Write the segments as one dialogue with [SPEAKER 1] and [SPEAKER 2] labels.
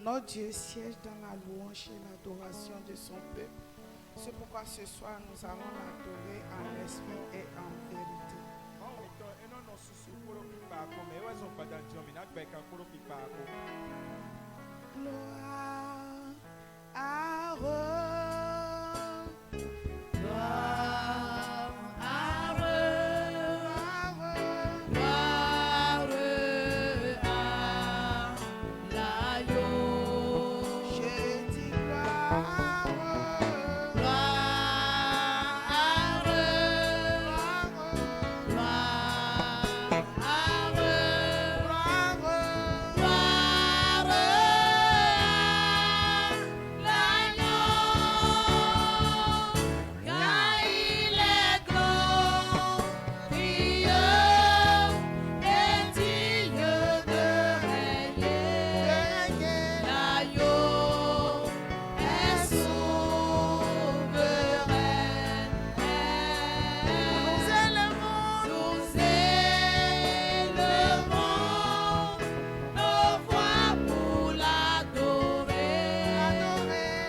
[SPEAKER 1] Notre Dieu siège dans la louange et l'adoration de son peuple. C'est pourquoi ce soir nous allons l'adorer en esprit et en vérité. Gloire à Dieu. Gloire à Dieu. Gloire à l'agneau. Je dis gloire à Dieu. Gloire à Dieu. Gloire à Dieu. Gloire à l'agneau. Car il est glorieux et digne de régner. L'agneau est souverain. Nous élevons nos voix pour l'adorer.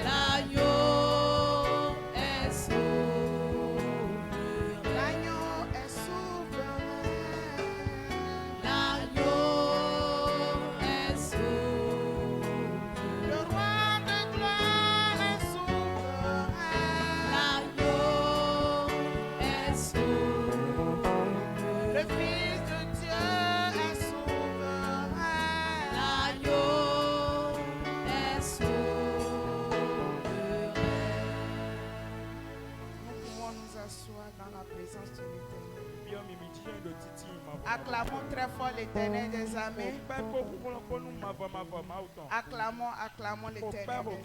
[SPEAKER 1] L'agneau est souverain. L'agneau est souverain. L'agneau est souverain. Le roi de gloire est souverain. L'agneau est souverain. Le Fils de Dieu est souverain. L'agneau est souverain. Nous pouvons nous asseoir dans la présence de l'Éternel. Acclamons très fort l'Éternel des armées. Acclamons l'Éternel des armées.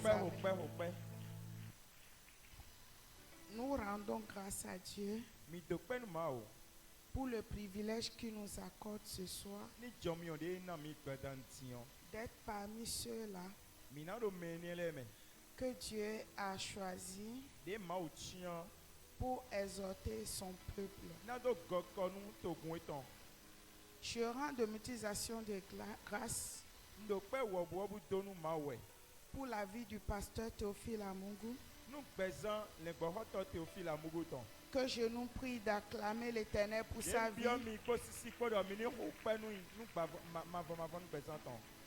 [SPEAKER 1] Nous rendons grâce à Dieu pour le privilège qu'il nous accorde ce soir d'être parmi ceux-là que Dieu a choisi pour exhorter son peuple. Je rends de multiplication de grâce pour la vie du pasteur Théophile Amungu, que je nous prie d'acclamer l'Éternel pour sa vie.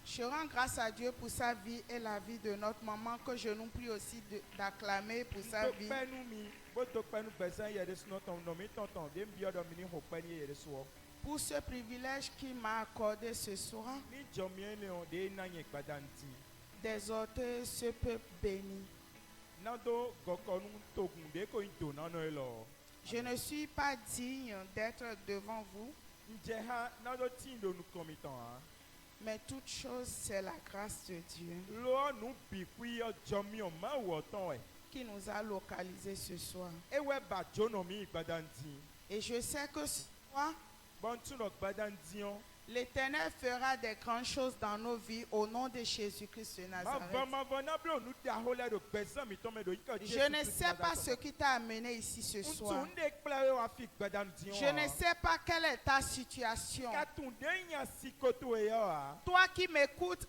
[SPEAKER 1] Je rends grâce à Dieu pour sa vie et la vie de notre maman, que je nous prie aussi d'acclamer pour sa vie. Pour ce privilège qu'il m'a accordé ce soir, d'exhorter ce peuple béni. Je ne suis pas digne d'être devant vous, mais toute chose, c'est la grâce de Dieu qui nous a localisés ce soir. Et je sais que ce soir, l'Éternel fera des grandes choses dans nos vies au nom de Jésus-Christ de Nazareth. Je ne sais pas ce qui t'a amené ici ce soir. Je ne sais pas quelle est ta situation. Toi qui m'écoutes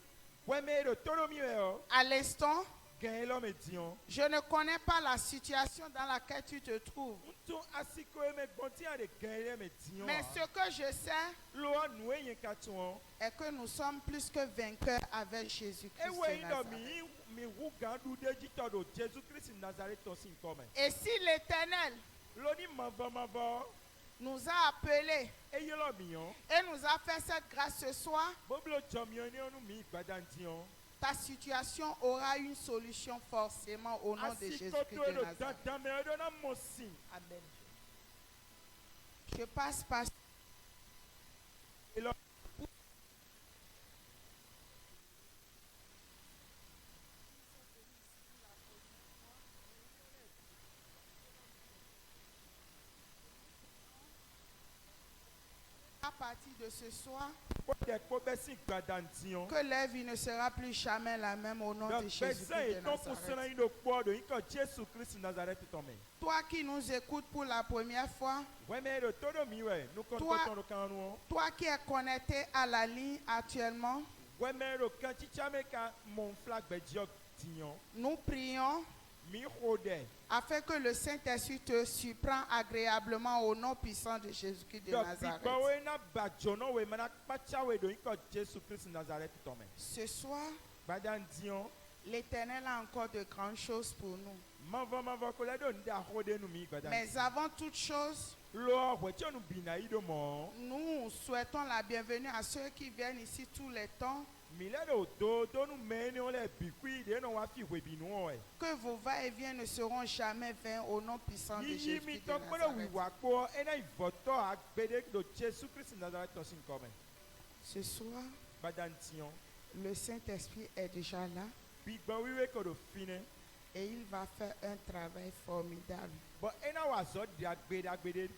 [SPEAKER 1] à l'instant, je ne connais pas la situation dans laquelle tu te trouves. Mais ce que je sais est que nous sommes plus que vainqueurs avec Jésus-Christ de Nazareth. Et si l'Éternel nous a appelés et nous a fait cette grâce ce soir, ta situation aura une solution forcément au nom de Jésus-Christ de Nazareth. Amen. Je passe par à partir de ce soir, que leur vie ne sera plus jamais la même au nom de Jésus-Christ de Nazareth. Toi qui nous écoutes pour la première fois, toi qui es connecté à la ligne actuellement,
[SPEAKER 2] Ouais, mais le quand tu as mon flag bédiok dignon,
[SPEAKER 1] Nous prions
[SPEAKER 2] mi rode.
[SPEAKER 1] afin que le Saint-Esprit te surprend agréablement au nom puissant de Jésus-Christ de
[SPEAKER 2] Donc,
[SPEAKER 1] Nazareth.
[SPEAKER 2] bigba we na bajono we mana pacha we do inko Jésus Christ Nazareth tome.
[SPEAKER 1] Ce soir,
[SPEAKER 2] Badan dion,
[SPEAKER 1] l'Éternel a encore de grandes choses pour nous.
[SPEAKER 2] mava koledo nda rode nu mi badan.
[SPEAKER 1] Mais avant toute chose,
[SPEAKER 2] Lo we ti onu bina ido mo.
[SPEAKER 1] nous souhaitons la bienvenue à ceux qui viennent ici tous les temps.
[SPEAKER 2] Miledo do nu meni on le bikui de no wa fi we binu o e.
[SPEAKER 1] Que vos va-et-vient ne seront jamais vains au nom puissant de
[SPEAKER 2] Yi mi
[SPEAKER 1] Jésus-Christ de
[SPEAKER 2] to pelo wi
[SPEAKER 1] Nazareth.
[SPEAKER 2] wa po ena ivoto agbede do Jésus Christ Nazareth to sin come.
[SPEAKER 1] Ce soir,
[SPEAKER 2] Badan dion,
[SPEAKER 1] le Saint-Esprit est déjà là
[SPEAKER 2] bigba we we ko do fine.
[SPEAKER 1] et il va faire un travail formidable.
[SPEAKER 2] But ena wa zo di agbede.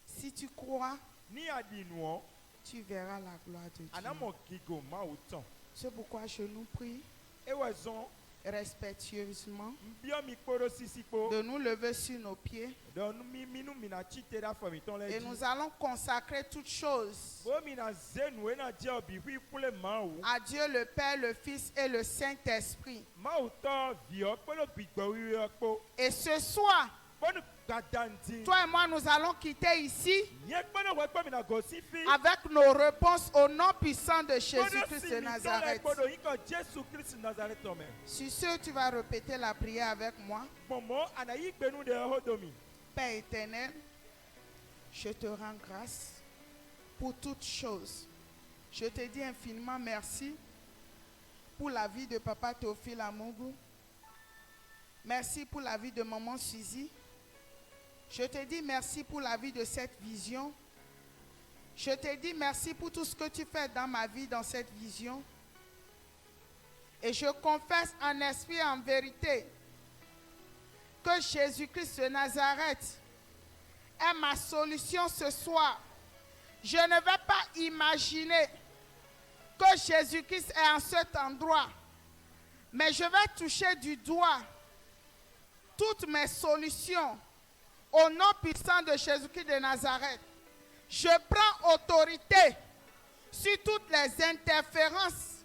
[SPEAKER 1] Si tu crois,
[SPEAKER 2] Ni adinu o,
[SPEAKER 1] tu verras la gloire de Dieu.
[SPEAKER 2] anamo gigo ma uton.
[SPEAKER 1] C'est pourquoi je nous prie
[SPEAKER 2] Ewezon
[SPEAKER 1] respectueusement
[SPEAKER 2] mbio mi kporo sisipo
[SPEAKER 1] de nous lever sur nos pieds
[SPEAKER 2] don minu mina chite da fami ton le
[SPEAKER 1] et
[SPEAKER 2] di
[SPEAKER 1] nous allons consacrer toutes choses
[SPEAKER 2] bo mina zenu e na je obi wi kule mawu
[SPEAKER 1] à Dieu le Père, le Fils et le Saint-Esprit.
[SPEAKER 2] mawu to vio pelo gbigbo wiwi okpo
[SPEAKER 1] Et ce soir,
[SPEAKER 2] bonu gadanti
[SPEAKER 1] toi et moi, nous allons quitter ici
[SPEAKER 2] ye kpono we kpo mina go sifi
[SPEAKER 1] avec nos réponses au nom puissant de
[SPEAKER 2] bono
[SPEAKER 1] Jésus-Christ de
[SPEAKER 2] simi ton le
[SPEAKER 1] Nazareth.
[SPEAKER 2] kpodo inko Jésus Christ Nazareth tome
[SPEAKER 1] Sur ce, tu vas répéter la prière avec moi.
[SPEAKER 2] momo anayi gbenu de hodomi
[SPEAKER 1] Père éternel, je te rends grâce pour toutes choses. Je te dis infiniment merci pour la vie de Papa Théophile Amougou. Merci pour la vie de Maman Suzy. Je te dis merci pour la vie de cette vision. Je te dis merci pour tout ce que tu fais dans ma vie, dans cette vision. Et je confesse en esprit et en vérité que Jésus-Christ de Nazareth est ma solution ce soir. Je ne vais pas imaginer que Jésus-Christ est en cet endroit, mais je vais toucher du doigt toutes mes solutions au nom puissant de Jésus-Christ de Nazareth. Je prends autorité sur toutes les interférences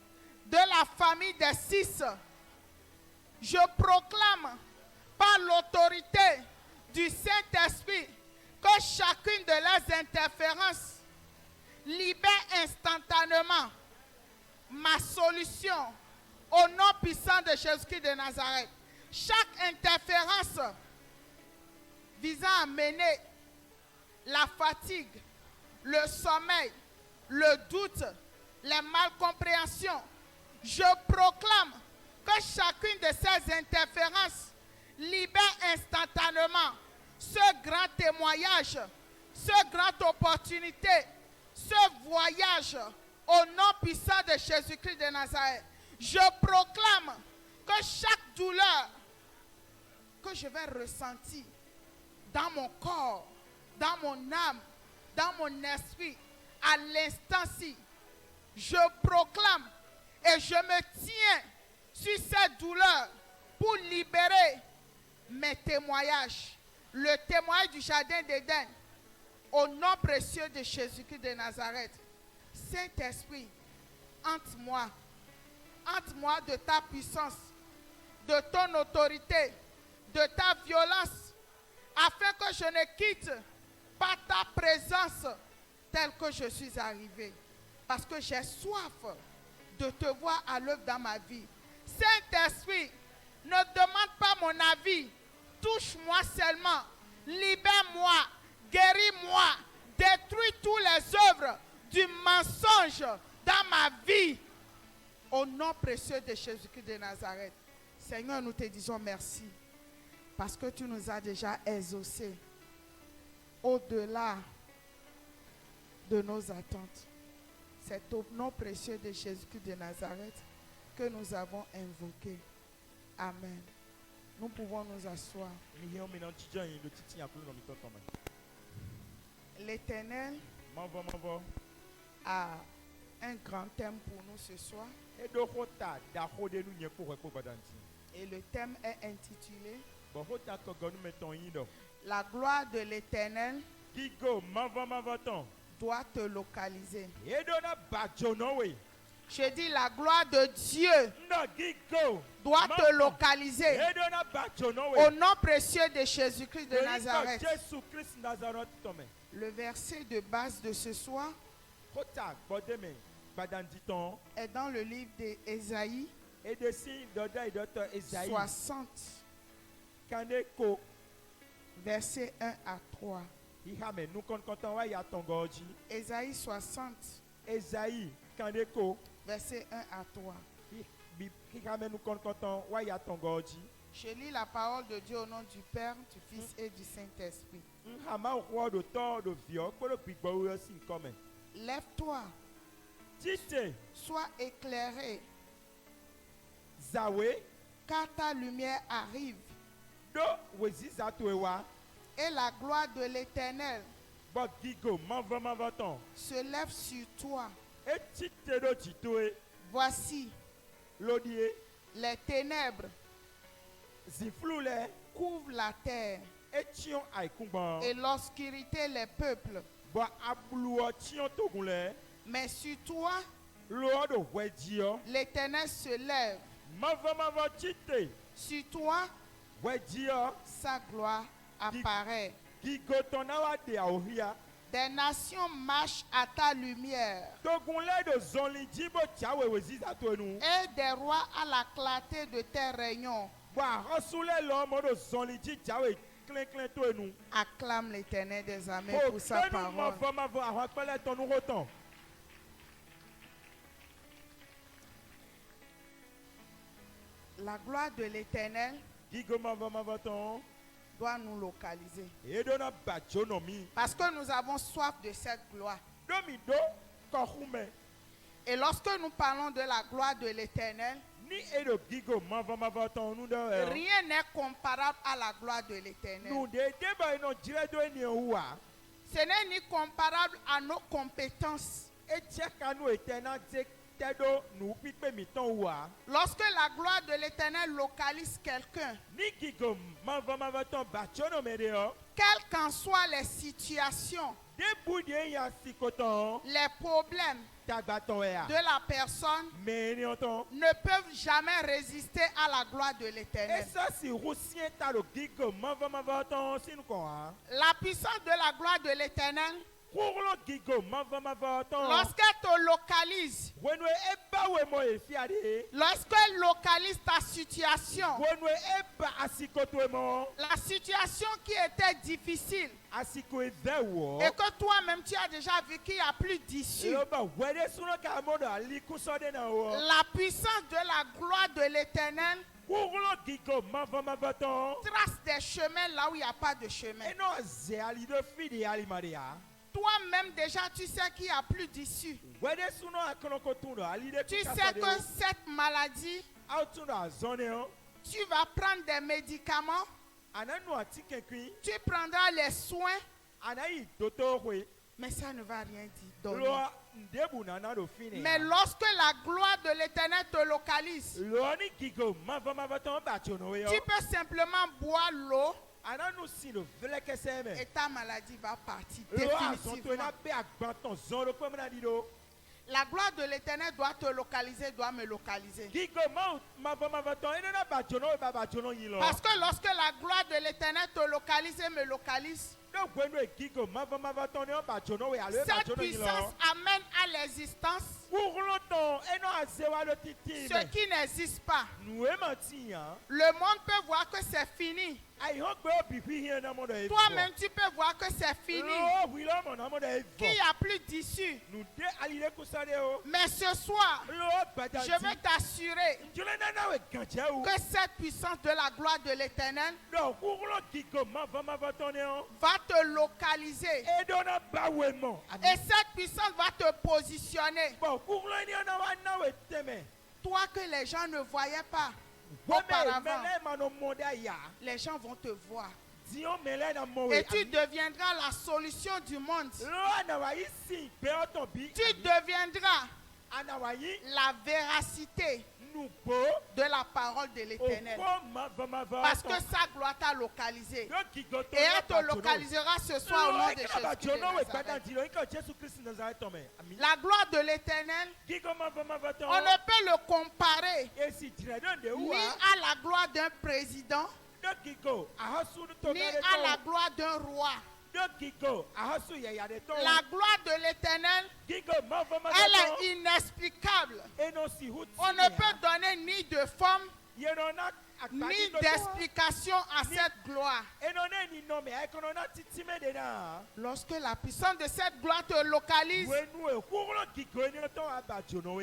[SPEAKER 1] de la famille des six. Je proclame par l'autorité du Saint-Esprit que chacune de leurs interférences libère instantanément ma solution au nom puissant de Jésus-Christ de Nazareth. Chaque interférence visant à mener la fatigue, le sommeil, le doute, les malcompréhensions, je proclame que chacune de ces interférences libère instantanément ce grand témoignage, ce grande opportunité, ce voyage au nom puissant de Jésus-Christ de Nazareth. Je proclame que chaque douleur que je vais ressentir dans mon corps, dans mon âme, dans mon esprit, à l'instant-ci, je proclame et je me tiens sur cette douleur pour libérer mes témoignages, le témoignage du jardin d'Éden, au nom précieux de Jésus-Christ de Nazareth. Saint-Esprit, hante-moi de ta puissance, de ton autorité, de ta violence, afin que je ne quitte pas ta présence telle que je suis arrivé. Parce que j'ai soif de te voir à l'œuvre dans ma vie. Saint-Esprit, ne demande pas mon avis. Touche-moi seulement. Libère-moi. Guéris-moi. Détruis toutes les œuvres du mensonge dans ma vie. Au nom précieux de Jésus-Christ de Nazareth. Seigneur, nous te disons merci. Parce que tu nous as déjà exaucés au-delà de nos attentes. C'est au nom précieux de Jésus-Christ de Nazareth que nous avons invoqué. Amen. Nous pouvons nous asseoir. L'Éternel a un grand thème pour nous ce soir. Et le thème est intitulé La gloire de l'Éternel doit te localiser. Je dis la gloire de Dieu
[SPEAKER 2] Ndo gigo.
[SPEAKER 1] doit te localiser.
[SPEAKER 2] Edona bachono
[SPEAKER 1] Au
[SPEAKER 2] we.
[SPEAKER 1] nom précieux de Jésus-Christ de
[SPEAKER 2] Doinko
[SPEAKER 1] Nazareth.
[SPEAKER 2] Jésus Christ Nazareth tome.
[SPEAKER 1] Le verset de base de ce soir
[SPEAKER 2] Kota bodeme badanditon.
[SPEAKER 1] est dans le livre d'Ésaïe
[SPEAKER 2] Edesi doda idoto Esaïe.
[SPEAKER 1] 60,
[SPEAKER 2] Kaneko.
[SPEAKER 1] versets 1 à 3.
[SPEAKER 2] Ihame nous konton wa ya tongoji.
[SPEAKER 1] Ésaïe 60,
[SPEAKER 2] Esaïe kaneko.
[SPEAKER 1] versets 1 à 3.
[SPEAKER 2] Ihame nous konton wa ya tongoji.
[SPEAKER 1] Je lis la parole de Dieu au nom du Père, du Fils et du Saint-Esprit.
[SPEAKER 2] Nhama roi de temps de vieux. Kolo pigbo yo sin comme.
[SPEAKER 1] Lève-toi,
[SPEAKER 2] Tite.
[SPEAKER 1] sois éclairé,
[SPEAKER 2] Zawe.
[SPEAKER 1] car ta lumière arrive,
[SPEAKER 2] Do weziza toewa.
[SPEAKER 1] et la gloire de l'Éternel
[SPEAKER 2] Bo gigo manvaton.
[SPEAKER 1] se lève sur toi.
[SPEAKER 2] Et tite do titoe.
[SPEAKER 1] Voici,
[SPEAKER 2] Lodie.
[SPEAKER 1] les ténèbres
[SPEAKER 2] Zifloule.
[SPEAKER 1] couvrent la terre,
[SPEAKER 2] Etion aikumban.
[SPEAKER 1] et l'obscurité les peuples.
[SPEAKER 2] Bo abluo tion togunle.
[SPEAKER 1] Mais sur toi,
[SPEAKER 2] Lord of Wedio.
[SPEAKER 1] l'Éternel se lève.
[SPEAKER 2] Manvamava tite.
[SPEAKER 1] Sur toi,
[SPEAKER 2] Wedio.
[SPEAKER 1] sa gloire apparaît.
[SPEAKER 2] Gigo tonawa de aohia.
[SPEAKER 1] Des nations marchent à ta lumière,
[SPEAKER 2] Togunle de zonli jibo tiawe weziza toenu.
[SPEAKER 1] et des rois à la clarté de tes réunions.
[SPEAKER 2] Bo arosule l'homme de zonli ji tiawe klein toenu.
[SPEAKER 1] Acclame l'Éternel des armées pour sa parole.
[SPEAKER 2] Manvamava ahapele tonu roton.
[SPEAKER 1] La gloire de l'Éternel
[SPEAKER 2] Gigo manvamava ton.
[SPEAKER 1] doit nous localiser.
[SPEAKER 2] Edona bachonomi.
[SPEAKER 1] Parce que nous avons soif de cette gloire.
[SPEAKER 2] Domido kohume.
[SPEAKER 1] Et lorsque nous parlons de la gloire de l'Éternel,
[SPEAKER 2] Ni edo gigo manvamava ton nous de.
[SPEAKER 1] rien n'est comparable à la gloire de l'Éternel.
[SPEAKER 2] Nous de deba ino diredo eni owa.
[SPEAKER 1] Ce n'est ni comparable à nos compétences.
[SPEAKER 2] Etiaka nous etena tedo nous pipe miton owa.
[SPEAKER 1] Lorsque la gloire de l'Éternel localise quelqu'un,
[SPEAKER 2] Ni gigo manvamava ton bachono deo.
[SPEAKER 1] quelles qu'en soient les situations,
[SPEAKER 2] Debu de ya sikoton.
[SPEAKER 1] les problèmes
[SPEAKER 2] Tagbaton ya.
[SPEAKER 1] de la personne
[SPEAKER 2] Mais ni onton.
[SPEAKER 1] ne peuvent jamais résister à la gloire de
[SPEAKER 2] Et
[SPEAKER 1] l'Éternel.
[SPEAKER 2] ça si rousien ta le gigo manvamava ton sin ko ha.
[SPEAKER 1] La puissance de la gloire de l'Éternel,
[SPEAKER 2] Kurlo gigo manvamava ton.
[SPEAKER 1] lorsqu'elle te localise,
[SPEAKER 2] Wenwe eba we mo efiade.
[SPEAKER 1] lorsqu'elle localise ta situation,
[SPEAKER 2] Wenwe eba asikoto emo.
[SPEAKER 1] la situation qui était difficile
[SPEAKER 2] Asiko ezewo.
[SPEAKER 1] et que toi-même tu as déjà vu qu'il n'y a plus d'issue,
[SPEAKER 2] Yoba wede suno ka modo ali kusode na wo.
[SPEAKER 1] la puissance de la gloire de l'Éternel
[SPEAKER 2] Kurlo gigo manvamava ton.
[SPEAKER 1] trace des chemins là où il n'y a pas de chemin.
[SPEAKER 2] Eno ze ali de fidi ali maria.
[SPEAKER 1] Toi-même déjà tu sais qu'il n'y a plus d'issue.
[SPEAKER 2] Wede suno akonoko tundo ali de
[SPEAKER 1] Tu sais que cette maladie,
[SPEAKER 2] Autundo azone o.
[SPEAKER 1] tu vas prendre des médicaments,
[SPEAKER 2] Ananu atike kui.
[SPEAKER 1] tu prendras les soins,
[SPEAKER 2] Anayi toto hwe.
[SPEAKER 1] mais ça ne va rien dire. donner.
[SPEAKER 2] Lo ndebu nana do fini.
[SPEAKER 1] Mais lorsque la gloire de l'Éternel te localise,
[SPEAKER 2] Lo ni gigo manvamava ton bachono yo.
[SPEAKER 1] tu peux simplement boire l'eau
[SPEAKER 2] Ananu si lo vleke seme.
[SPEAKER 1] et ta maladie va partir
[SPEAKER 2] Lo azonto
[SPEAKER 1] définitivement.
[SPEAKER 2] na be agbanton zoro pe mena dido.
[SPEAKER 1] La gloire de l'Éternel doit te localiser, doit me localiser.
[SPEAKER 2] Gigo manvamava ton ene na bachono e ba bachono yilo.
[SPEAKER 1] Parce que lorsque la gloire de l'Éternel te localise et me localise,
[SPEAKER 2] No gwenu e gigo manvamava ton ne bachono we alo e
[SPEAKER 1] cette
[SPEAKER 2] bachono yilo.
[SPEAKER 1] puissance amène à l'existence
[SPEAKER 2] Kurlo ton eno azewa lo titi.
[SPEAKER 1] ce qui n'existe pas.
[SPEAKER 2] Nou e manti ya.
[SPEAKER 1] Le monde peut voir que c'est fini.
[SPEAKER 2] Ai hokbe obi fi hie na modo e.
[SPEAKER 1] Toi-même, tu peux voir que c'est fini,
[SPEAKER 2] Lo wilo mo na modo e.
[SPEAKER 1] qu'il n'y a plus d'issue.
[SPEAKER 2] Nou de ali de kusade o.
[SPEAKER 1] Mais ce soir,
[SPEAKER 2] Lo badanti.
[SPEAKER 1] je veux t'assurer
[SPEAKER 2] Njole na na we ganje ou.
[SPEAKER 1] que cette puissance de la gloire de l'Éternel
[SPEAKER 2] No kurlo gigo manvamava ton ne o.
[SPEAKER 1] va te localiser.
[SPEAKER 2] E do na ba we mo.
[SPEAKER 1] Et cette puissance va te positionner.
[SPEAKER 2] Bon, kurlo ni na wa na we teme.
[SPEAKER 1] Toi que les gens ne voyaient pas
[SPEAKER 2] Wame
[SPEAKER 1] auparavant,
[SPEAKER 2] mele mano moda ya.
[SPEAKER 1] les gens vont te voir.
[SPEAKER 2] Dion mele na mo we.
[SPEAKER 1] Et tu deviendras la solution du monde.
[SPEAKER 2] Lo na wa isi pe oton bi.
[SPEAKER 1] Tu deviendras
[SPEAKER 2] Ana wa yi
[SPEAKER 1] la véracité
[SPEAKER 2] nous beau.
[SPEAKER 1] de la parole de l'Éternel. Parce que sa gloire t'a localisé. Et elle te localisera ce soir au nom de Jésus de Nazareth. La gloire de l'Éternel, on ne peut le comparer ni à la gloire d'un président, ni à la gloire d'un roi. La gloire de l'Éternel, elle est inexplicable. On ne peut donner ni de forme, ni d'explication à cette gloire. Lorsque la puissance de cette gloire te localise,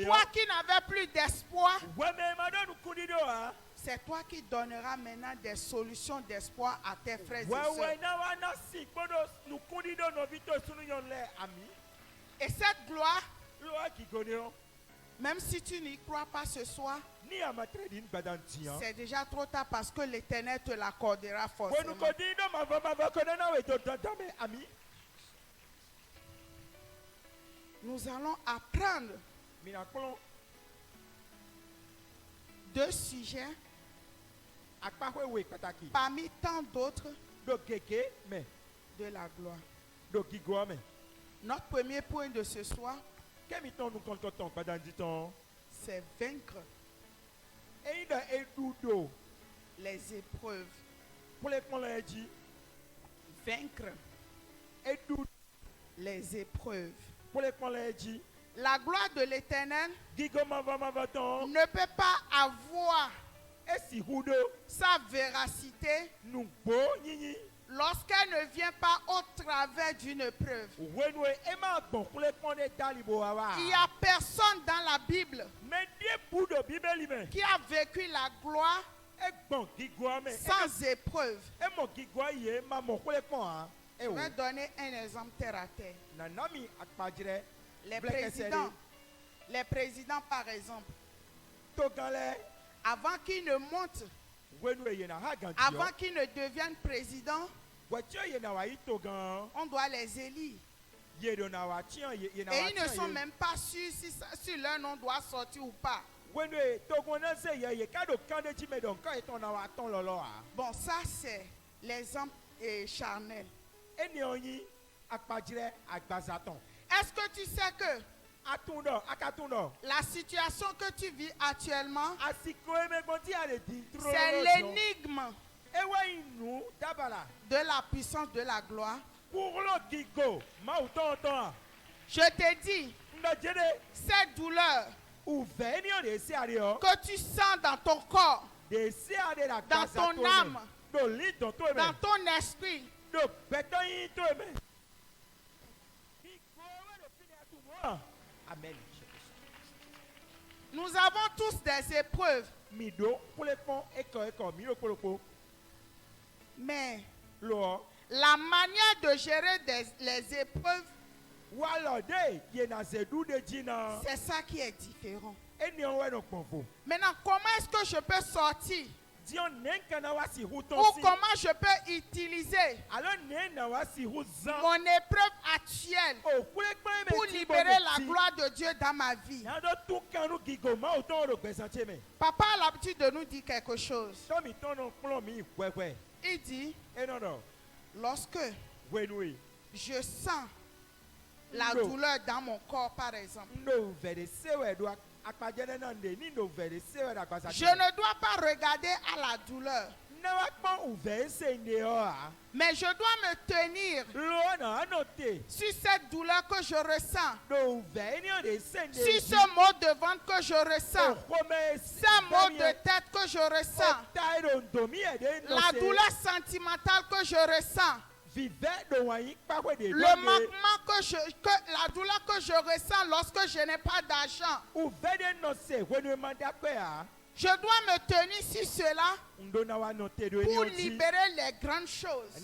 [SPEAKER 1] toi qui n'avais plus d'espoir, c'est toi qui donneras maintenant des solutions d'espoir à tes frères et sœurs. Et cette gloire, même si tu n'y crois pas ce soir, c'est déjà trop tard parce que l'Éternel te l'accordera forcément. Nous allons apprendre 2 sujets parmi tant d'autres de la gloire. Notre premier point de ce soir, c'est vaincre les épreuves. Vaincre les épreuves. La gloire de l'Éternel ne peut pas avoir sa véracité lorsqu'elle ne vient pas au travers d'une épreuve. Il n'y a personne dans la Bible qui a vécu la gloire sans épreuve. Je vais donner un exemple terre à terre. Les présidents par exemple, avant qu'ils ne montent, avant qu'ils ne deviennent présidents, on doit les élire. Et ils ne sont même pas sûrs si leur nom doit sortir ou pas. Bon, ça c'est l'exemple charnel. Est-ce que tu sais que la situation que tu vis actuellement, c'est l'énigme de la puissance de la gloire? Je te dis, cette douleur que tu sens dans ton corps, dans ton âme, dans ton esprit,
[SPEAKER 2] Amen.
[SPEAKER 1] Nous avons tous des épreuves. Mais la manière de gérer les épreuves, c'est ça qui est différent. Maintenant, comment est-ce que je peux sortir? Ou comment je peux utiliser mon épreuve actuelle pour libérer la gloire de Dieu dans ma vie? Papa a l'habitude de nous dire quelque chose. Il dit, lorsque je sens la douleur dans mon corps, par exemple, je ne dois pas regarder à la douleur, mais je dois me tenir sur cette douleur que je ressens, sur ce mot de ventre que je ressens, ce mot de tête que je ressens, la douleur sentimentale que je ressens, le manquement la douleur que je ressens lorsque je n'ai pas d'argent. Je dois me tenir sur cela pour libérer les grandes choses.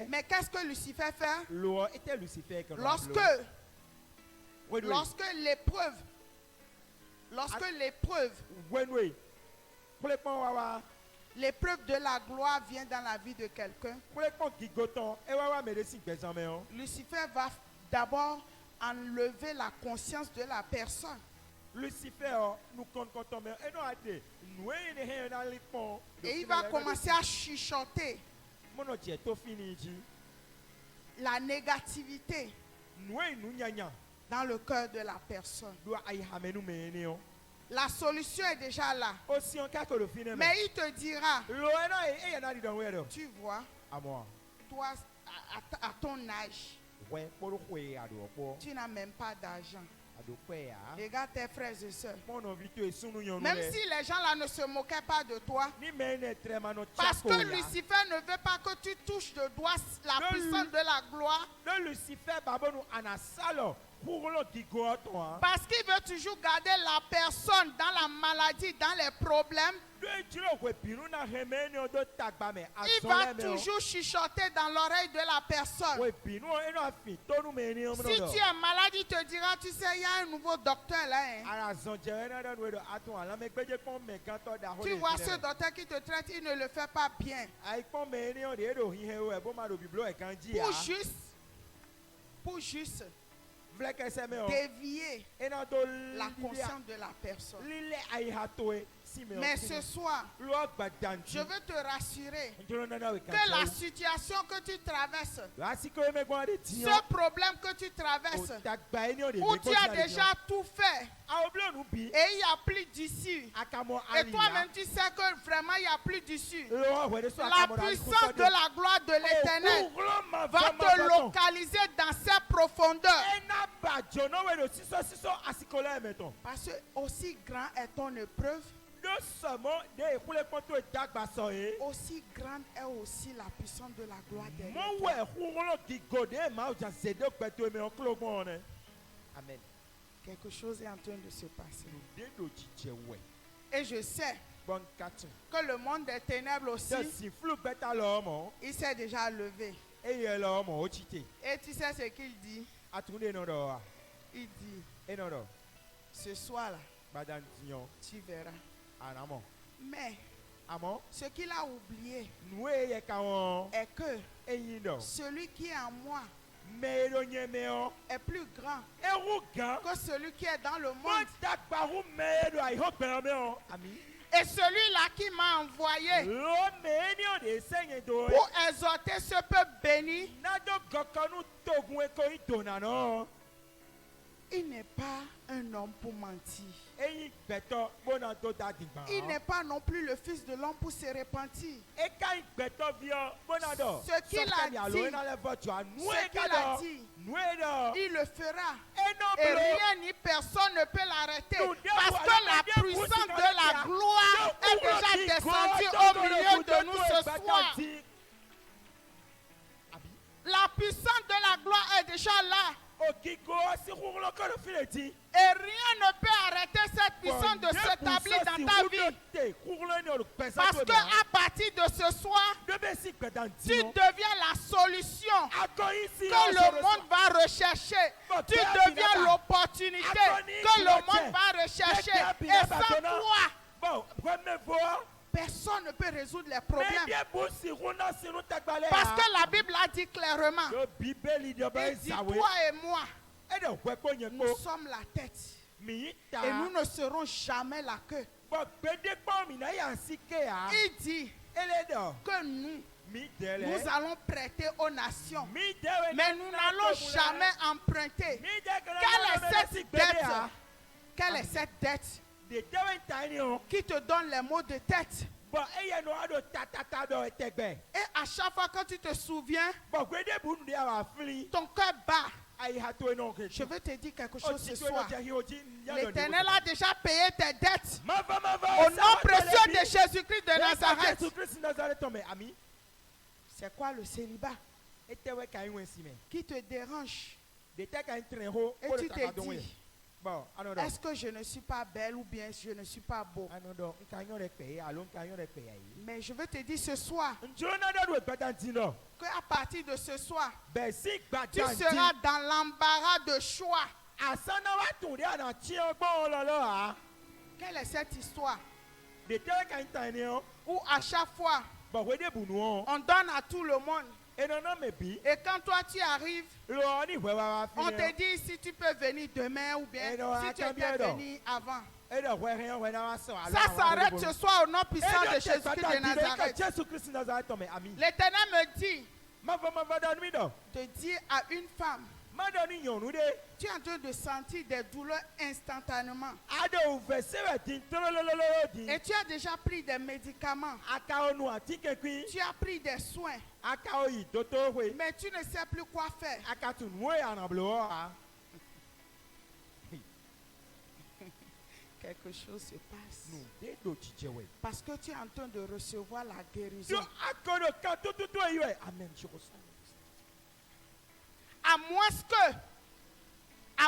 [SPEAKER 1] Mais qu'est-ce que Lucifer fait? Lorsque l'épreuve de la gloire vient dans la vie de quelqu'un, Lucifer va d'abord enlever la conscience de la personne.
[SPEAKER 2] Lucifer, nous comptons, mais nous avons dit, nous avons dans les ponts.
[SPEAKER 1] Et il va commencer à chuchoter
[SPEAKER 2] Mon Dieu, tout fini.
[SPEAKER 1] la négativité
[SPEAKER 2] Nous avons
[SPEAKER 1] dans le cœur de la personne.
[SPEAKER 2] nous
[SPEAKER 1] La solution est déjà là.
[SPEAKER 2] aussi en cas que le film.
[SPEAKER 1] Mais il te dira,
[SPEAKER 2] Mais
[SPEAKER 1] tu vois,
[SPEAKER 2] à moi.
[SPEAKER 1] toi, à ton âge,
[SPEAKER 2] Ouais, pour le jouer à l'eau.
[SPEAKER 1] tu n'as même pas d'argent.
[SPEAKER 2] À
[SPEAKER 1] Regarde tes frères et sœurs.
[SPEAKER 2] mon invité sous nous.
[SPEAKER 1] Même si les gens là ne se moquaient pas de toi,
[SPEAKER 2] Ni mais très mano.
[SPEAKER 1] parce que Lucifer ne veut pas que tu touches de doigt la puissance de la gloire,
[SPEAKER 2] Le Lucifer, babonu anasalo. Pour le gigo toi.
[SPEAKER 1] parce qu'il veut toujours garder la personne dans la maladie, dans les problèmes. Il va toujours chuchoter dans l'oreille de la personne. Si tu es malade, il te dira, tu sais, il y a un nouveau docteur là. Hein. Tu vois ce docteur qui te traite, il ne le fait pas bien. Pour juste dévier la conscience de la personne. Mais ce soir, je veux te rassurer que la situation que tu traverses, ce problème que tu traverses, où tu as déjà tout fait, et il n'y a plus d'issue, et toi-même tu sais que vraiment il n'y a plus d'issue, la puissance de la gloire de l'Éternel va te localiser dans ces profondeurs. Parce que aussi grand est ton épreuve, aussi grande est aussi la puissance de la gloire de l'Éternel.
[SPEAKER 2] Amen.
[SPEAKER 1] Quelque chose est en train de se passer. Et je sais que le monde des ténèbres aussi, il s'est déjà levé. Et tu sais ce qu'il dit? Il dit, ce soir-là, tu verras. Mais ce qu'il a oublié est que celui qui est en moi est plus grand que celui qui est dans le monde. Et celui-là qui m'a envoyé pour exhorter ce peuple béni, il n'est pas un homme pour mentir. Il n'est pas non plus le fils de l'homme pour se repentir. Ce qu'il a dit, il le fera. Et rien ni personne ne peut l'arrêter. Parce que la puissance de la gloire est déjà descendue au milieu de nous ce soir. La puissance de la gloire est déjà là. Et rien ne peut arrêter cette puissance de s'établir dans ta vie. Parce qu'à partir de ce soir, tu deviens la solution que le monde va rechercher. Tu deviens l'opportunité que le monde va rechercher. Et sans toi, personne ne peut résoudre les problèmes. Parce que la Bible a dit clairement, il dit, toi et moi, nous sommes la tête. Et nous ne serons jamais la queue. Il dit que nous allons prêter aux nations. Mais nous n'allons jamais emprunter. Quelle est cette dette qui te donne les mots de tête? Et à chaque fois que tu te souviens, ton cœur bat. Je veux te dire quelque chose ce soir. L'Éternel a déjà payé tes dettes. Au nom précieux de Jésus-Christ de Nazareth. C'est quoi le célibat qui te dérange? Et tu te dis, est-ce que je ne suis pas belle ou bien je ne suis pas beau? Mais je veux te dire ce soir qu'à partir de ce soir, tu seras dans l'embarras de choix. Quelle est cette histoire où à chaque fois on donne à tout le monde
[SPEAKER 2] Et non, non, mais bi.
[SPEAKER 1] Et quand toi tu arrives,
[SPEAKER 2] Lo ni hwe wa
[SPEAKER 1] on
[SPEAKER 2] fini.
[SPEAKER 1] te dit si tu peux venir demain ou bien
[SPEAKER 2] Et non,
[SPEAKER 1] si tu
[SPEAKER 2] attends bien,
[SPEAKER 1] étais
[SPEAKER 2] non.
[SPEAKER 1] venu avant.
[SPEAKER 2] Et de hwe rien hwe na wa so.
[SPEAKER 1] Ça s'arrête ce soir au nom puissant de Jésus-Christ de Nazareth.
[SPEAKER 2] Jésus Christ de Nazareth ton ami.
[SPEAKER 1] L'Éternel me dit
[SPEAKER 2] Ma va dans nuit do.
[SPEAKER 1] de dire à une femme,
[SPEAKER 2] Ma dans nuit yon de.
[SPEAKER 1] tu es en train de sentir des douleurs instantanément.
[SPEAKER 2] Ade ou verse we tin trolololo din.
[SPEAKER 1] Et tu as déjà pris des médicaments.
[SPEAKER 2] Aka onu atike kwi.
[SPEAKER 1] Tu as pris des soins.
[SPEAKER 2] Aka oyi toto hwe.
[SPEAKER 1] Mais tu ne sais plus quoi faire.
[SPEAKER 2] Aka tun we anablo ha.
[SPEAKER 1] Quelque chose se passe.
[SPEAKER 2] Nu de do chichewe.
[SPEAKER 1] Parce que tu es en train de recevoir la guérison.
[SPEAKER 2] Yo akodo ka tutu yue. Amen. Je reçois.
[SPEAKER 1] À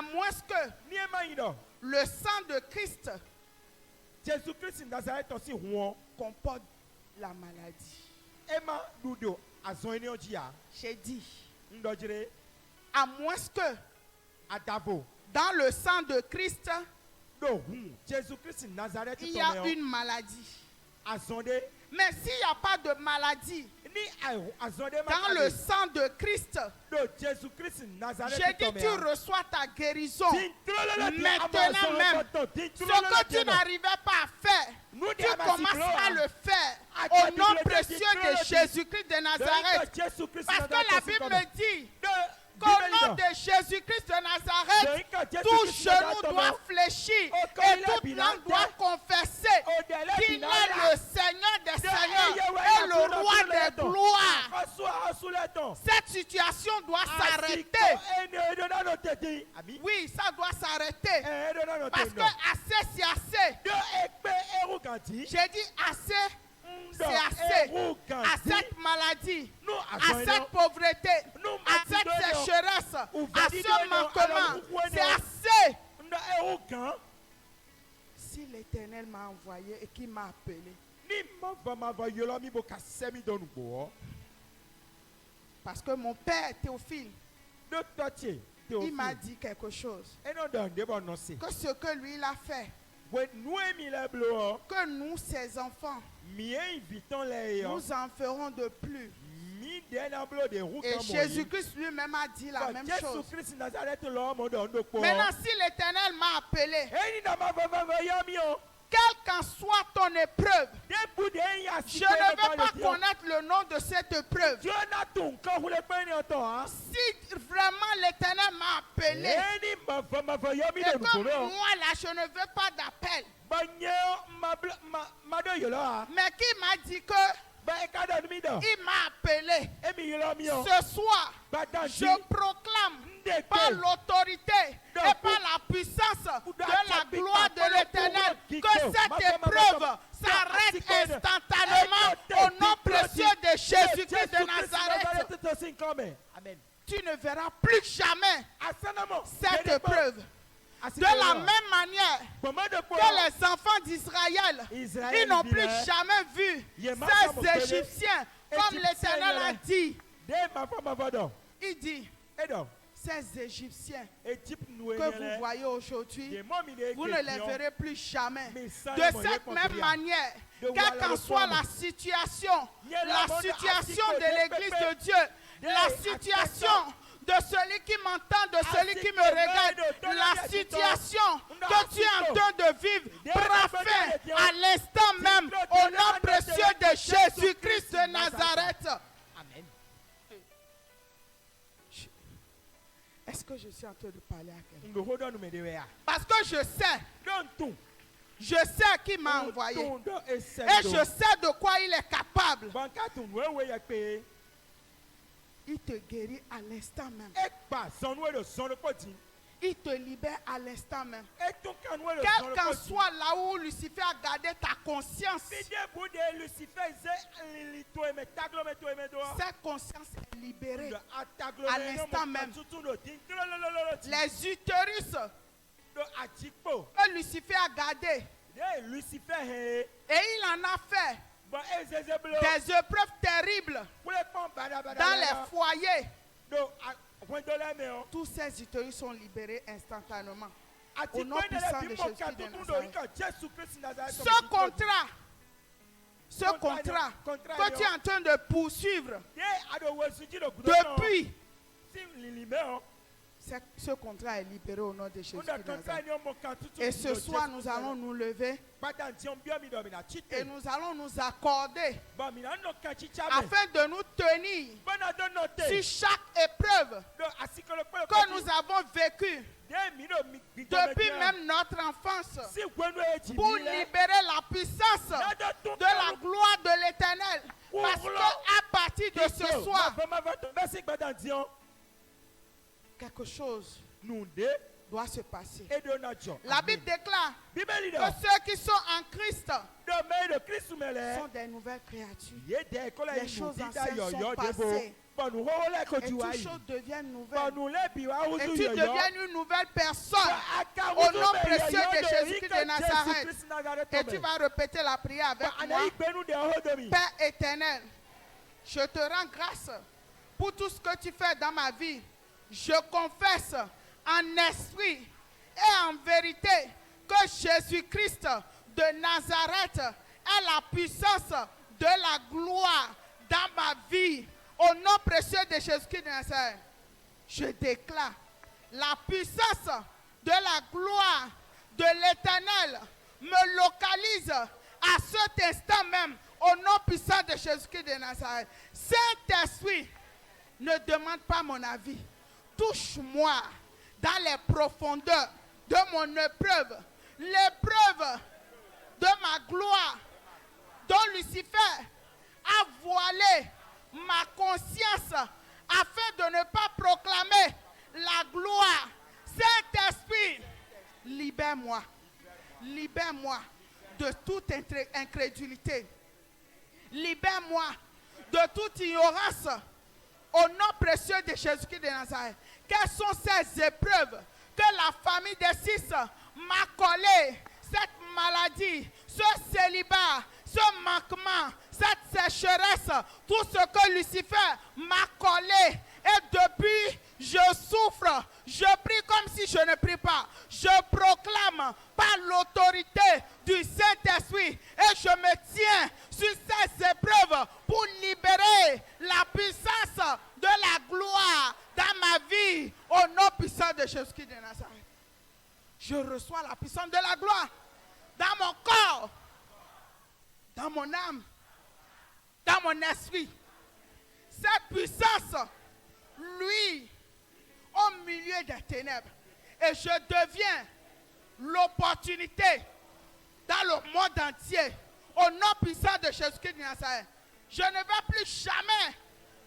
[SPEAKER 1] moins que
[SPEAKER 2] Ni ema yido.
[SPEAKER 1] le sang de Christ
[SPEAKER 2] Jésus Christ de Nazareth aussi huon.
[SPEAKER 1] comporte la maladie.
[SPEAKER 2] Ema dudo azon eni oji ya.
[SPEAKER 1] J'ai dit,
[SPEAKER 2] Ndojire
[SPEAKER 1] à moins que
[SPEAKER 2] adavo.
[SPEAKER 1] dans le sang de Christ,
[SPEAKER 2] Do Jésus Christ de Nazareth
[SPEAKER 1] il y a
[SPEAKER 2] ton
[SPEAKER 1] une maladie.
[SPEAKER 2] azonde
[SPEAKER 1] Mais s'il n'y a pas de maladie
[SPEAKER 2] ni azonde
[SPEAKER 1] dans le sang de Christ,
[SPEAKER 2] do Jésus Christ de Nazareth
[SPEAKER 1] j'ai dit tu reçois ta guérison.
[SPEAKER 2] Maintenant
[SPEAKER 1] même, Ce que tu n'arrivais pas à faire, tu commences à le faire au nom précieux de Jésus-Christ de Nazareth. Parce que la Bible me dit qu'au nom de Jésus-Christ de Nazareth, tout genou doit fléchir et toute langue doit confesser qu'il est le Seigneur des Seigneurs et le Roi des gloires. Cette situation doit s'arrêter. Oui, ça doit s'arrêter. Parce que assez, c'est assez. J'ai dit assez. C'est assez à cette maladie, à cette pauvreté, à cette sécheresse, à ce manquement. C'est assez. Si l'Éternel m'a envoyé et qu'il m'a appelé, parce que mon père Théophile, il m'a dit quelque chose. Que ce que lui il a fait, que nous, ses enfants, nous en ferons de plus. Et Jésus-Christ lui-même a dit la même chose. Maintenant, si l'Éternel m'a appelé, quelle qu'en soit ton épreuve, je ne veux pas connaître le nom de cette épreuve. Si vraiment l'Éternel m'a appelé, et que moi là, je ne veux pas d'appel, mais qui m'a dit que il m'a appelé. Ce soir, je proclame par l'autorité et par la puissance de la gloire de l'Éternel que cette épreuve s'arrête instantanément au nom précieux de Jésus-Christ de Nazareth.
[SPEAKER 2] Amen.
[SPEAKER 1] Tu ne verras plus jamais cette épreuve. De la même manière que les enfants d'Israël, ils n'ont plus jamais vu ces Égyptiens, comme l'Éternel a dit. Il dit, ces Égyptiens que vous voyez aujourd'hui, vous ne les verrez plus jamais. De cette même manière, quelle qu'en soit la situation de l'Église de Dieu, la situation de celui qui m'entend, de celui qui me regarde, la situation que tu es en train de vivre, prends fin à l'instant même au nom précieux de Jésus-Christ de Nazareth.
[SPEAKER 2] Amen.
[SPEAKER 1] Est-ce que je suis en train de parler à quelqu'un? Parce que je sais qui m'a envoyé et je sais de quoi il est capable. Il te guérit à l'instant même. Il te libère à l'instant même. Quel qu'en soit là où Lucifer a gardé ta conscience, cette conscience est libérée à l'instant même. Les utérus que Lucifer a gardés, et il en a fait des épreuves terribles dans les foyers. Tous ces utérus sont libérés instantanément. Au nom puissant de Jésus de Nazareth. ce contrat que tu es en train de poursuivre depuis, ce contrat est libéré au nom de Jésus. Et ce soir, nous allons nous lever et nous allons nous accorder afin de nous tenir sur chaque épreuve que nous avons vécue depuis même notre enfance pour libérer la puissance de la gloire de l'Éternel. Parce qu'à partir de ce soir, quelque chose doit se passer. La Bible déclare que ceux qui sont en Christ sont des nouvelles créatures. Les choses anciennes sont passées. Et toutes choses deviennent nouvelles. Et tu deviens une nouvelle personne au nom précieux de Jésus-Christ de Nazareth. Et tu vas répéter la prière avec moi. Père éternel, je te rends grâce pour tout ce que tu fais dans ma vie. Je confesse en esprit et en vérité que Jésus-Christ de Nazareth est la puissance de la gloire dans ma vie. Au nom précieux de Jésus-Christ de Nazareth, je déclare la puissance de la gloire de l'Éternel me localise à cet instant même au nom puissant de Jésus-Christ de Nazareth. Saint-Esprit, ne demande pas mon avis. Touche-moi dans les profondeurs de mon épreuve, l'épreuve de ma gloire dont Lucifer a voilé ma conscience afin de ne pas proclamer la gloire. Saint-Esprit, libère-moi. Libère-moi de toute incrédulité. Libère-moi de toute ignorance. Au nom précieux de Jésus-Christ de Nazareth. Quelles sont ces épreuves que la famille des six m'a collé? Cette maladie, ce célibat, ce manquement, cette sécheresse, tout ce que Lucifer m'a collé. Et depuis, je souffre. Je prie comme si je ne prie pas. Je proclame par l'autorité du Saint-Esprit. Et je me tiens sur ces épreuves pour libérer la puissance de la gloire dans ma vie. Au nom puissant de Jésus-Christ de Nazareth. Je reçois la puissance de la gloire dans mon corps, dans mon âme, dans mon esprit. Cette puissance, lui, au milieu des ténèbres. Et je deviens l'opportunité dans le monde entier. Au nom puissant de Jésus-Christ de Nazareth. Je ne vais plus jamais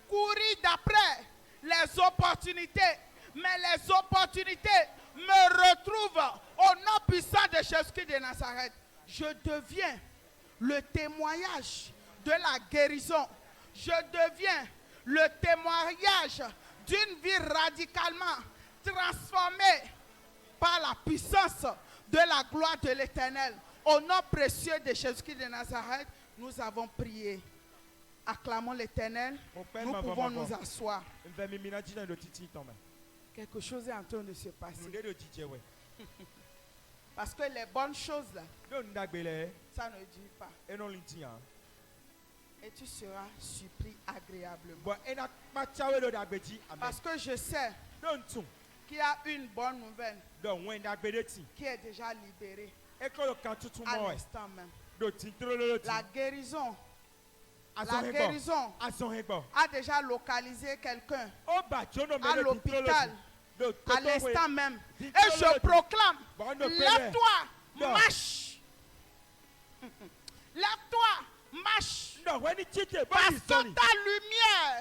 [SPEAKER 1] courir d'après les opportunités. Mais les opportunités me retrouvent au nom puissant de Jésus-Christ de Nazareth. Je deviens le témoignage de la guérison. Je deviens le témoignage d'une vie radicalement transformée par la puissance de la gloire de l'Éternel. Au nom précieux de Jésus-Christ de Nazareth, nous avons prié. Acclamons l'Éternel. Nous pouvons nous asseoir. Quelque chose est en train de se passer. Parce que les bonnes choses là, ça ne dure pas. Et tu seras surpris agréablement. Parce que je sais qu'il y a une bonne nouvelle qui est déjà libérée à l'instant même. La guérison a déjà localisé quelqu'un à l'hôpital à l'instant même. Et je proclame, lève-toi, marche. Lève-toi, marche. Parce que ta lumière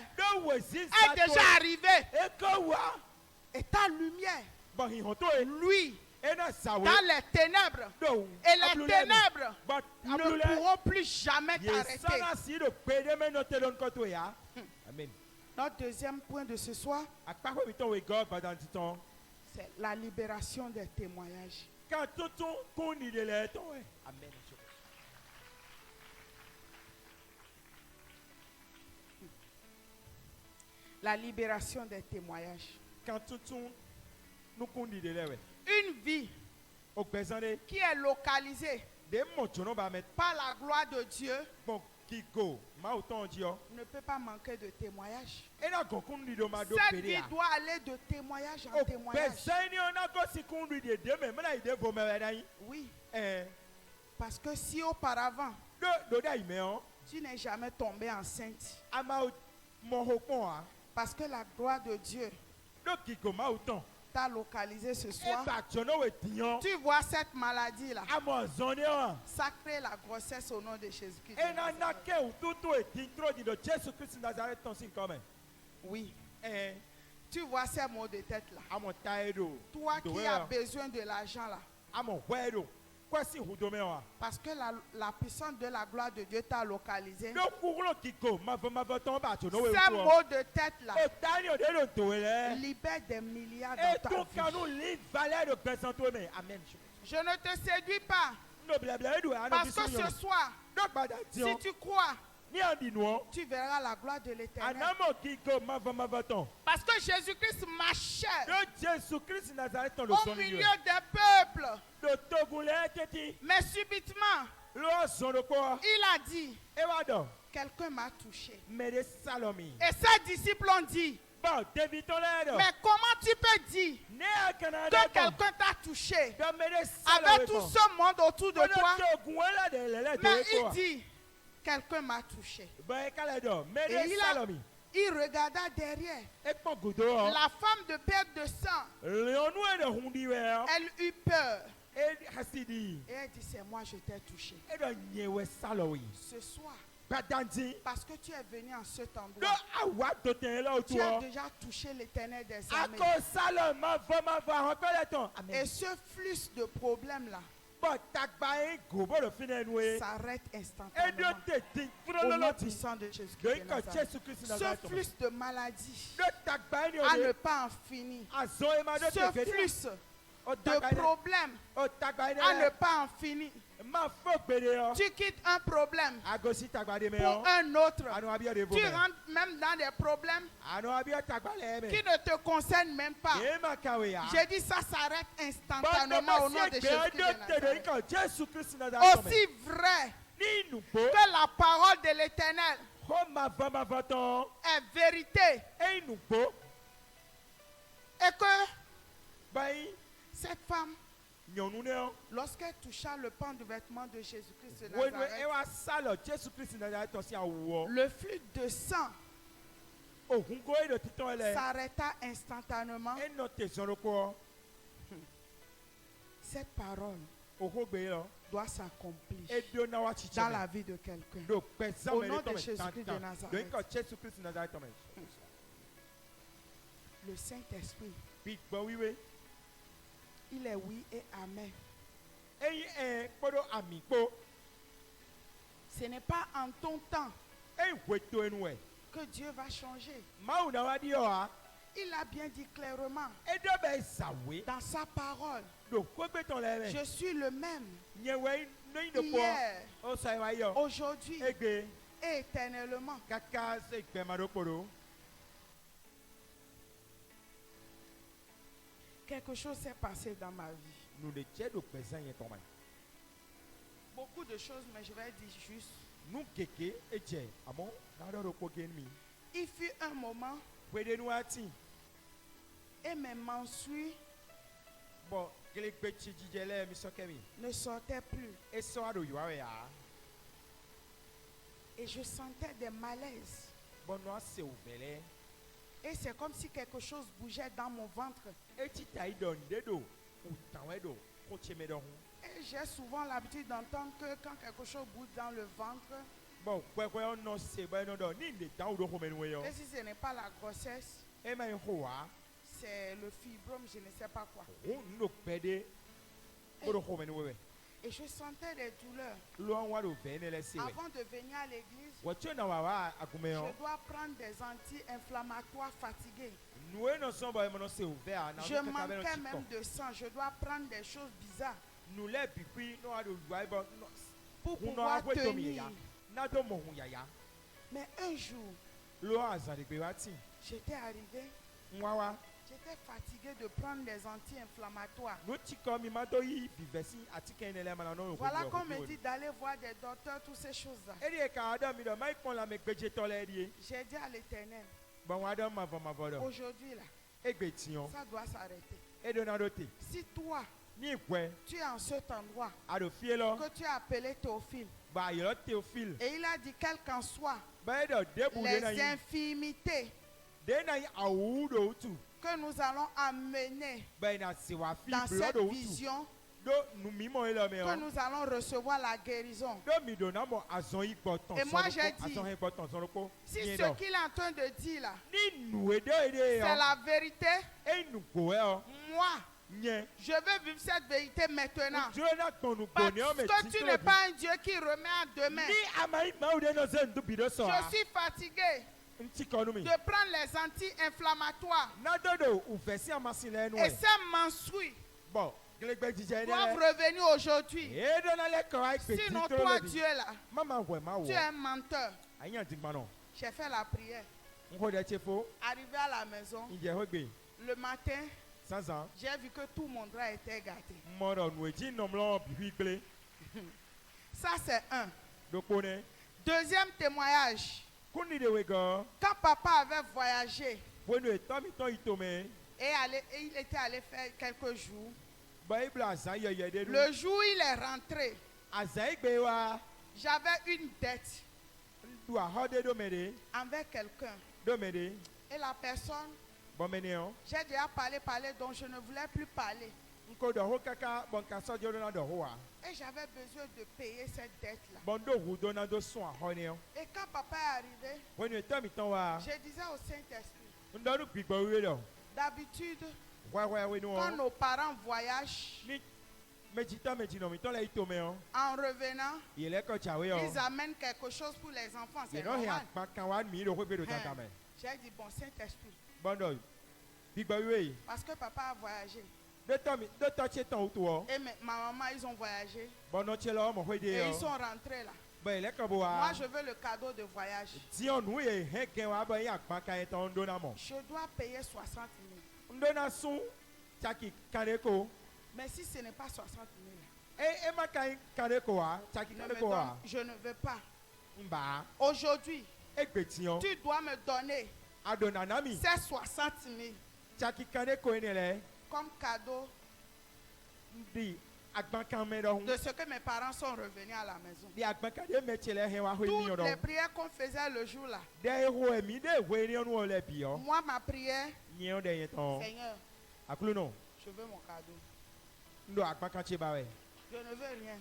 [SPEAKER 1] est déjà arrivée. Et ta lumière, lui, dans les ténèbres. Et les ténèbres ne pourront plus jamais t'arrêter. Notre deuxième point de ce soir, c'est la libération des témoignages. La libération des témoignages. Une vie qui est localisée par la gloire de Dieu
[SPEAKER 2] Kiko, ma autant dit.
[SPEAKER 1] ne peut pas manquer de témoignages.
[SPEAKER 2] Et na gokundi do ma do
[SPEAKER 1] Cette vie
[SPEAKER 2] péria.
[SPEAKER 1] doit aller de témoignage en
[SPEAKER 2] O
[SPEAKER 1] témoignage.
[SPEAKER 2] bezeni on a go sikundi de deme, mena ide vo me dai.
[SPEAKER 1] Oui,
[SPEAKER 2] Eh,
[SPEAKER 1] parce que si auparavant,
[SPEAKER 2] do dai me on.
[SPEAKER 1] tu n'es jamais tombé enceinte,
[SPEAKER 2] Ama mo hokon a.
[SPEAKER 1] parce que la gloire de Dieu
[SPEAKER 2] Do Kiko ma autant.
[SPEAKER 1] t'a localisé ce
[SPEAKER 2] E
[SPEAKER 1] soir,
[SPEAKER 2] ba jono we tiyan.
[SPEAKER 1] tu vois cette maladie-là,
[SPEAKER 2] Amo zoni on.
[SPEAKER 1] sacrer la grossesse au nom de Jésus-Christ.
[SPEAKER 2] E na na ke o tutu e tintro di do Jesus Christ Nazareth ton sin comme.
[SPEAKER 1] Oui,
[SPEAKER 2] Eh,
[SPEAKER 1] tu vois ces maux de tête-là.
[SPEAKER 2] amo taedo.
[SPEAKER 1] Toi qui
[SPEAKER 2] Doé,
[SPEAKER 1] as besoin de l'argent là,
[SPEAKER 2] amo wedo. Kwasi hudome on.
[SPEAKER 1] parce que la puissance de la gloire de Dieu t'a localisé.
[SPEAKER 2] Do kugulo Kiko, ma va ton ba jono we
[SPEAKER 1] Ces
[SPEAKER 2] o.
[SPEAKER 1] maux de tête là
[SPEAKER 2] O tani o de do toele.
[SPEAKER 1] libèrent des milliards
[SPEAKER 2] Et
[SPEAKER 1] dans
[SPEAKER 2] tout
[SPEAKER 1] ta
[SPEAKER 2] canou
[SPEAKER 1] vie.
[SPEAKER 2] lit valeur de présenter mais amen.
[SPEAKER 1] Je ne te séduis pas,
[SPEAKER 2] No blabla edu ana
[SPEAKER 1] parce que ce soir,
[SPEAKER 2] Donc bada
[SPEAKER 1] si
[SPEAKER 2] tion.
[SPEAKER 1] tu crois,
[SPEAKER 2] Ni andi no.
[SPEAKER 1] tu verras la gloire de l'Éternel.
[SPEAKER 2] Anamo Kiko ma va ton.
[SPEAKER 1] Parce que Jésus-Christ marchait
[SPEAKER 2] De Jésus Christ Nazareth ton le
[SPEAKER 1] au
[SPEAKER 2] son
[SPEAKER 1] milieu
[SPEAKER 2] milieu.
[SPEAKER 1] des peuples.
[SPEAKER 2] De Togolais teti.
[SPEAKER 1] Mais subitement,
[SPEAKER 2] Lo son de quoi?
[SPEAKER 1] il a dit,
[SPEAKER 2] E wado.
[SPEAKER 1] quelqu'un m'a touché.
[SPEAKER 2] Mais de Salomi.
[SPEAKER 1] Et ses disciples ont dit,
[SPEAKER 2] Bon, David ton l'aide.
[SPEAKER 1] mais comment tu peux dire
[SPEAKER 2] Ne a Canada.
[SPEAKER 1] que quelqu'un t'a touché
[SPEAKER 2] De me de Salomi.
[SPEAKER 1] avec tout ce monde autour de toi?
[SPEAKER 2] Togola de lele
[SPEAKER 1] Mais il
[SPEAKER 2] toi.
[SPEAKER 1] dit, quelqu'un m'a touché.
[SPEAKER 2] Ben Canada. Mais
[SPEAKER 1] Et
[SPEAKER 2] de Salomi.
[SPEAKER 1] il regarda derrière.
[SPEAKER 2] Et pas goudou.
[SPEAKER 1] La femme de perte de sang,
[SPEAKER 2] Leonu e de hundi we.
[SPEAKER 1] elle eut peur.
[SPEAKER 2] Et hasidi.
[SPEAKER 1] Et elle dit, c'est moi, je t'ai touché.
[SPEAKER 2] Et de nyewe Salomi.
[SPEAKER 1] Ce soir,
[SPEAKER 2] Badanji.
[SPEAKER 1] parce que tu es venu en cet
[SPEAKER 2] De
[SPEAKER 1] endroit,
[SPEAKER 2] awa to ten la
[SPEAKER 1] tu as
[SPEAKER 2] autour.
[SPEAKER 1] déjà touché l'Éternel des armées.
[SPEAKER 2] Ako Salom ma va encore ton.
[SPEAKER 1] Et
[SPEAKER 2] Amen.
[SPEAKER 1] ce flux de problèmes-là
[SPEAKER 2] Bon takba e gobo le finenwe.
[SPEAKER 1] s'arrête
[SPEAKER 2] Et de
[SPEAKER 1] instantanément.
[SPEAKER 2] te tin
[SPEAKER 1] Au
[SPEAKER 2] pro
[SPEAKER 1] nom
[SPEAKER 2] lo ti.
[SPEAKER 1] puissant de
[SPEAKER 2] De
[SPEAKER 1] Jésus-Christ. de
[SPEAKER 2] ko
[SPEAKER 1] Nazareth.
[SPEAKER 2] Jésus Christ
[SPEAKER 1] Ce
[SPEAKER 2] Nazareth.
[SPEAKER 1] flux de maladie,
[SPEAKER 2] De takba ni
[SPEAKER 1] à ne
[SPEAKER 2] o.
[SPEAKER 1] pas en finir.
[SPEAKER 2] Azo e ma de
[SPEAKER 1] Ce
[SPEAKER 2] te feri.
[SPEAKER 1] flux
[SPEAKER 2] O
[SPEAKER 1] de
[SPEAKER 2] takba ni.
[SPEAKER 1] problèmes,
[SPEAKER 2] O takba ni.
[SPEAKER 1] à ne pas en finir.
[SPEAKER 2] Ma fo gbede yo.
[SPEAKER 1] Tu quittes un problème
[SPEAKER 2] Agosi takba de me
[SPEAKER 1] pour
[SPEAKER 2] yo.
[SPEAKER 1] un autre.
[SPEAKER 2] Anu abi de
[SPEAKER 1] Tu
[SPEAKER 2] vous.
[SPEAKER 1] rentres même dans des problèmes
[SPEAKER 2] Anu abi takba le me.
[SPEAKER 1] qui ne te concernent même pas.
[SPEAKER 2] E ma kawe ya.
[SPEAKER 1] J'ai dit ça s'arrête
[SPEAKER 2] Bon
[SPEAKER 1] instantanément au nom de Jésus-Christ de Nazareth.
[SPEAKER 2] ko Jésus Christ Nazareth.
[SPEAKER 1] Aussi vrai
[SPEAKER 2] Ni nou po.
[SPEAKER 1] que la parole de l'Éternel
[SPEAKER 2] Ko ma va ton.
[SPEAKER 1] est vérité
[SPEAKER 2] E nou po.
[SPEAKER 1] et que
[SPEAKER 2] Bayi.
[SPEAKER 1] cette femme,
[SPEAKER 2] Nyonu ne yo.
[SPEAKER 1] lorsqu'elle toucha le pan du vêtement de Jésus-Christ de
[SPEAKER 2] Wenwe
[SPEAKER 1] Nazareth,
[SPEAKER 2] ewa salo Jésus Christ Nazareth to si awo.
[SPEAKER 1] le flux de sang
[SPEAKER 2] Ohun go e de titon ele.
[SPEAKER 1] s'arrêta instantanément.
[SPEAKER 2] E no te zoro ko.
[SPEAKER 1] Cette parole
[SPEAKER 2] Oho gbe lo.
[SPEAKER 1] doit s'accomplir
[SPEAKER 2] E do na wa chiche.
[SPEAKER 1] dans la vie de quelqu'un.
[SPEAKER 2] Do pesa
[SPEAKER 1] Au
[SPEAKER 2] me
[SPEAKER 1] nom
[SPEAKER 2] le to
[SPEAKER 1] de
[SPEAKER 2] me.
[SPEAKER 1] Jésus-Christ de Nazareth.
[SPEAKER 2] Do ko Jésus Christ Nazareth to me.
[SPEAKER 1] Le Saint-Esprit,
[SPEAKER 2] Big bo wiwe.
[SPEAKER 1] il est oui et amen.
[SPEAKER 2] Eyi podo ami po.
[SPEAKER 1] Ce n'est pas en ton temps
[SPEAKER 2] E weto enu e.
[SPEAKER 1] que Dieu va changer.
[SPEAKER 2] Ma una wa di o a.
[SPEAKER 1] Il a bien dit clairement
[SPEAKER 2] E do be sawe.
[SPEAKER 1] dans sa parole,
[SPEAKER 2] Do ko gbe ton le me.
[SPEAKER 1] je suis le même
[SPEAKER 2] Nyewe no yin do po.
[SPEAKER 1] hier,
[SPEAKER 2] O sa wa yo.
[SPEAKER 1] aujourd'hui
[SPEAKER 2] Egbe.
[SPEAKER 1] et éternellement.
[SPEAKER 2] Kaka se gbe ma do podo.
[SPEAKER 1] Quelque chose s'est passé dans ma vie.
[SPEAKER 2] Nou le tche do pesa yen ton man.
[SPEAKER 1] Beaucoup de choses, mais je vais dire juste.
[SPEAKER 2] Nou keke e tche. Amon, na do ko gen mi.
[SPEAKER 1] Il fut un moment
[SPEAKER 2] Wede nou ati.
[SPEAKER 1] et mes menstrues
[SPEAKER 2] Bon, gele gbe tche jijele mi so kemi.
[SPEAKER 1] ne sortaient plus.
[SPEAKER 2] E so ado yo awe ya.
[SPEAKER 1] Et je sentais des malaises.
[SPEAKER 2] Bon no se ouvele.
[SPEAKER 1] Et c'est comme si quelque chose bougeait dans mon ventre.
[SPEAKER 2] E ti ta idon de do. Ou tanwe do. Ko tche me don.
[SPEAKER 1] Et j'ai souvent l'habitude d'entendre que quand quelque chose bouge dans le ventre,
[SPEAKER 2] Bon, kwe on no se ba no do. Ni de tan ou do ko menwe yo.
[SPEAKER 1] et si ce n'est pas la grossesse,
[SPEAKER 2] E ma yo wa.
[SPEAKER 1] c'est le fibrome, je ne sais pas quoi.
[SPEAKER 2] O no pede. Ko do ko menwe we.
[SPEAKER 1] Et je sentais des douleurs.
[SPEAKER 2] Lo an wa do vene le se we.
[SPEAKER 1] Avant de venir à l'église,
[SPEAKER 2] Wo tche na wa agume yo.
[SPEAKER 1] je dois prendre des anti-inflammatoires fatigués.
[SPEAKER 2] Nou e no son ba mo no se ouvert na.
[SPEAKER 1] Je manquais même de sang. Je dois prendre des choses bizarres
[SPEAKER 2] Nou le bikwi no ado yuai bon no.
[SPEAKER 1] pour
[SPEAKER 2] Uno
[SPEAKER 1] pouvoir
[SPEAKER 2] akwe to mi
[SPEAKER 1] tenir.
[SPEAKER 2] ya. Na do mo hu ya ya.
[SPEAKER 1] Mais un jour,
[SPEAKER 2] Lo azan de gbe wa ti.
[SPEAKER 1] j'étais arrivé
[SPEAKER 2] Nwa wa.
[SPEAKER 1] J'étais fatiguée de prendre des anti-inflammatoires.
[SPEAKER 2] Nuchiko mi mato yi vivesi atike nele manano.
[SPEAKER 1] Voilà qu'on me dit d'aller voir des docteurs, toutes ces choses-là.
[SPEAKER 2] Eri ka adam mi do mai kon la me gbeje tole eri.
[SPEAKER 1] J'ai dit à l'Éternel,
[SPEAKER 2] Bon adam ma vodo.
[SPEAKER 1] aujourd'hui là,
[SPEAKER 2] Egbetion.
[SPEAKER 1] ça doit s'arrêter.
[SPEAKER 2] E donadote.
[SPEAKER 1] Si toi,
[SPEAKER 2] Ni kwe
[SPEAKER 1] tu es en cet endroit,
[SPEAKER 2] ado fielo.
[SPEAKER 1] que tu as appelé Théophile,
[SPEAKER 2] Ba yo Théophile.
[SPEAKER 1] et il a dit, quel qu'en soit
[SPEAKER 2] Ba do debu de na
[SPEAKER 1] les
[SPEAKER 2] yi.
[SPEAKER 1] infirmités
[SPEAKER 2] De na yi awu do utu.
[SPEAKER 1] que nous allons amener
[SPEAKER 2] Ba na siwa fi
[SPEAKER 1] dans
[SPEAKER 2] blood
[SPEAKER 1] cette
[SPEAKER 2] do utu.
[SPEAKER 1] vision,
[SPEAKER 2] Do nu mi mo ele me
[SPEAKER 1] que
[SPEAKER 2] o.
[SPEAKER 1] nous allons recevoir la guérison.
[SPEAKER 2] Do mi do na mo azon yi gboton.
[SPEAKER 1] Et moi, j'ai dit,
[SPEAKER 2] azon yi gboton son ko.
[SPEAKER 1] Si ce qu'il est en train de dire là,
[SPEAKER 2] Ni nu ede ede
[SPEAKER 1] c'est
[SPEAKER 2] yo.
[SPEAKER 1] la vérité,
[SPEAKER 2] E nu ko e o.
[SPEAKER 1] moi,
[SPEAKER 2] Nye.
[SPEAKER 1] je veux vivre cette vérité maintenant.
[SPEAKER 2] Dieu n'a ton nous
[SPEAKER 1] Parce
[SPEAKER 2] bonheur mais
[SPEAKER 1] que tu n'es pas un Dieu qui remet à demain.
[SPEAKER 2] ni amai maude no zen du bido so.
[SPEAKER 1] Je suis fatigué
[SPEAKER 2] Nti konumi.
[SPEAKER 1] de prendre les anti-inflammatoires.
[SPEAKER 2] Na dodo u fesi amasi le nu
[SPEAKER 1] Et
[SPEAKER 2] e.
[SPEAKER 1] ces menstrues
[SPEAKER 2] Bon, glegbe jije
[SPEAKER 1] doivent
[SPEAKER 2] ne.
[SPEAKER 1] revenir aujourd'hui.
[SPEAKER 2] E do na le ko ai pe ti
[SPEAKER 1] Sinon,
[SPEAKER 2] tro
[SPEAKER 1] toi,
[SPEAKER 2] le bi.
[SPEAKER 1] Dieu là,
[SPEAKER 2] Mama we ma wo.
[SPEAKER 1] tu es un menteur.
[SPEAKER 2] Ayan digba no.
[SPEAKER 1] J'ai fait la prière.
[SPEAKER 2] Nko de chefo.
[SPEAKER 1] Arrivé à la maison,
[SPEAKER 2] Nje hogbe.
[SPEAKER 1] le matin,
[SPEAKER 2] Sansan.
[SPEAKER 1] j'ai vu que tout mon drap était gâté.
[SPEAKER 2] Moro nu eji nomlo bi gble.
[SPEAKER 1] Ça, c'est un.
[SPEAKER 2] Doko ne.
[SPEAKER 1] Deuxième témoignage.
[SPEAKER 2] Kuni de we go.
[SPEAKER 1] Quand papa avait voyagé
[SPEAKER 2] Wenu e to mi to itome.
[SPEAKER 1] et il était allé faire quelques jours,
[SPEAKER 2] Bible azan ye ye de.
[SPEAKER 1] le jour où il est rentré,
[SPEAKER 2] Azan igbe wa.
[SPEAKER 1] j'avais une dette
[SPEAKER 2] Du a hode do mede.
[SPEAKER 1] envers quelqu'un.
[SPEAKER 2] Do mede.
[SPEAKER 1] Et la personne,
[SPEAKER 2] Bon mene o.
[SPEAKER 1] j'ai déjà parlé, donc je ne voulais plus parler.
[SPEAKER 2] Nko do ho kaka bon ka so jo na do ho wa.
[SPEAKER 1] Et j'avais besoin de payer cette dette-là.
[SPEAKER 2] Bon do hu do na do so a ne o.
[SPEAKER 1] Et quand papa est arrivé,
[SPEAKER 2] Wenu e to mi ton wa.
[SPEAKER 1] je disais au Saint-Esprit,
[SPEAKER 2] Ndo ru gbigbo we do.
[SPEAKER 1] d'habitude,
[SPEAKER 2] Wa we nu
[SPEAKER 1] quand
[SPEAKER 2] o.
[SPEAKER 1] nos parents voyagent,
[SPEAKER 2] Ni meji no mi ton le itome o.
[SPEAKER 1] en revenant,
[SPEAKER 2] Ile ko chawe o.
[SPEAKER 1] ils amènent quelque chose pour les enfants.
[SPEAKER 2] Ye
[SPEAKER 1] C'est
[SPEAKER 2] no he
[SPEAKER 1] normal.
[SPEAKER 2] akpa kan wa mi do ho gbe do
[SPEAKER 1] Hein.
[SPEAKER 2] tata me.
[SPEAKER 1] J'ai dit, bon, Saint-Esprit,
[SPEAKER 2] Bon do. Gbigbo we.
[SPEAKER 1] parce que papa a voyagé.
[SPEAKER 2] Do to che ton utu o.
[SPEAKER 1] Et ma maman, ils ont voyagé.
[SPEAKER 2] Bon no che lo mo ho de
[SPEAKER 1] Et ils
[SPEAKER 2] o.
[SPEAKER 1] sont rentrés là.
[SPEAKER 2] Ba ile ko bo
[SPEAKER 1] Moi,
[SPEAKER 2] wa.
[SPEAKER 1] je veux le cadeau de voyage.
[SPEAKER 2] Ti onu ye he gen wa ba ya akpa kan ton do na mo.
[SPEAKER 1] Je dois payer 60 000.
[SPEAKER 2] Ndo na sun chaki kaneko.
[SPEAKER 1] Mais si ce n'est pas 60 000,
[SPEAKER 2] E ma kan kaneko wa. Chaki
[SPEAKER 1] ne me
[SPEAKER 2] kaneko wa.
[SPEAKER 1] je ne veux pas.
[SPEAKER 2] Mba.
[SPEAKER 1] Aujourd'hui,
[SPEAKER 2] Egbetion.
[SPEAKER 1] tu dois me donner
[SPEAKER 2] Adonanami.
[SPEAKER 1] ces 60 000
[SPEAKER 2] Chaki kaneko enele.
[SPEAKER 1] comme cadeau
[SPEAKER 2] Di agbankan me do.
[SPEAKER 1] de ce que mes parents sont revenus à la maison.
[SPEAKER 2] Di agbankan de me chele he wa ho ni
[SPEAKER 1] Toutes
[SPEAKER 2] do.
[SPEAKER 1] les prières qu'on faisait le jour là,
[SPEAKER 2] De ho emi de ho ni onu ole bi o.
[SPEAKER 1] moi, ma prière,
[SPEAKER 2] Ni o de yen ton.
[SPEAKER 1] Seigneur,
[SPEAKER 2] Akulu no.
[SPEAKER 1] je veux mon cadeau.
[SPEAKER 2] Ndo agbankan che ba we.
[SPEAKER 1] Je ne veux rien.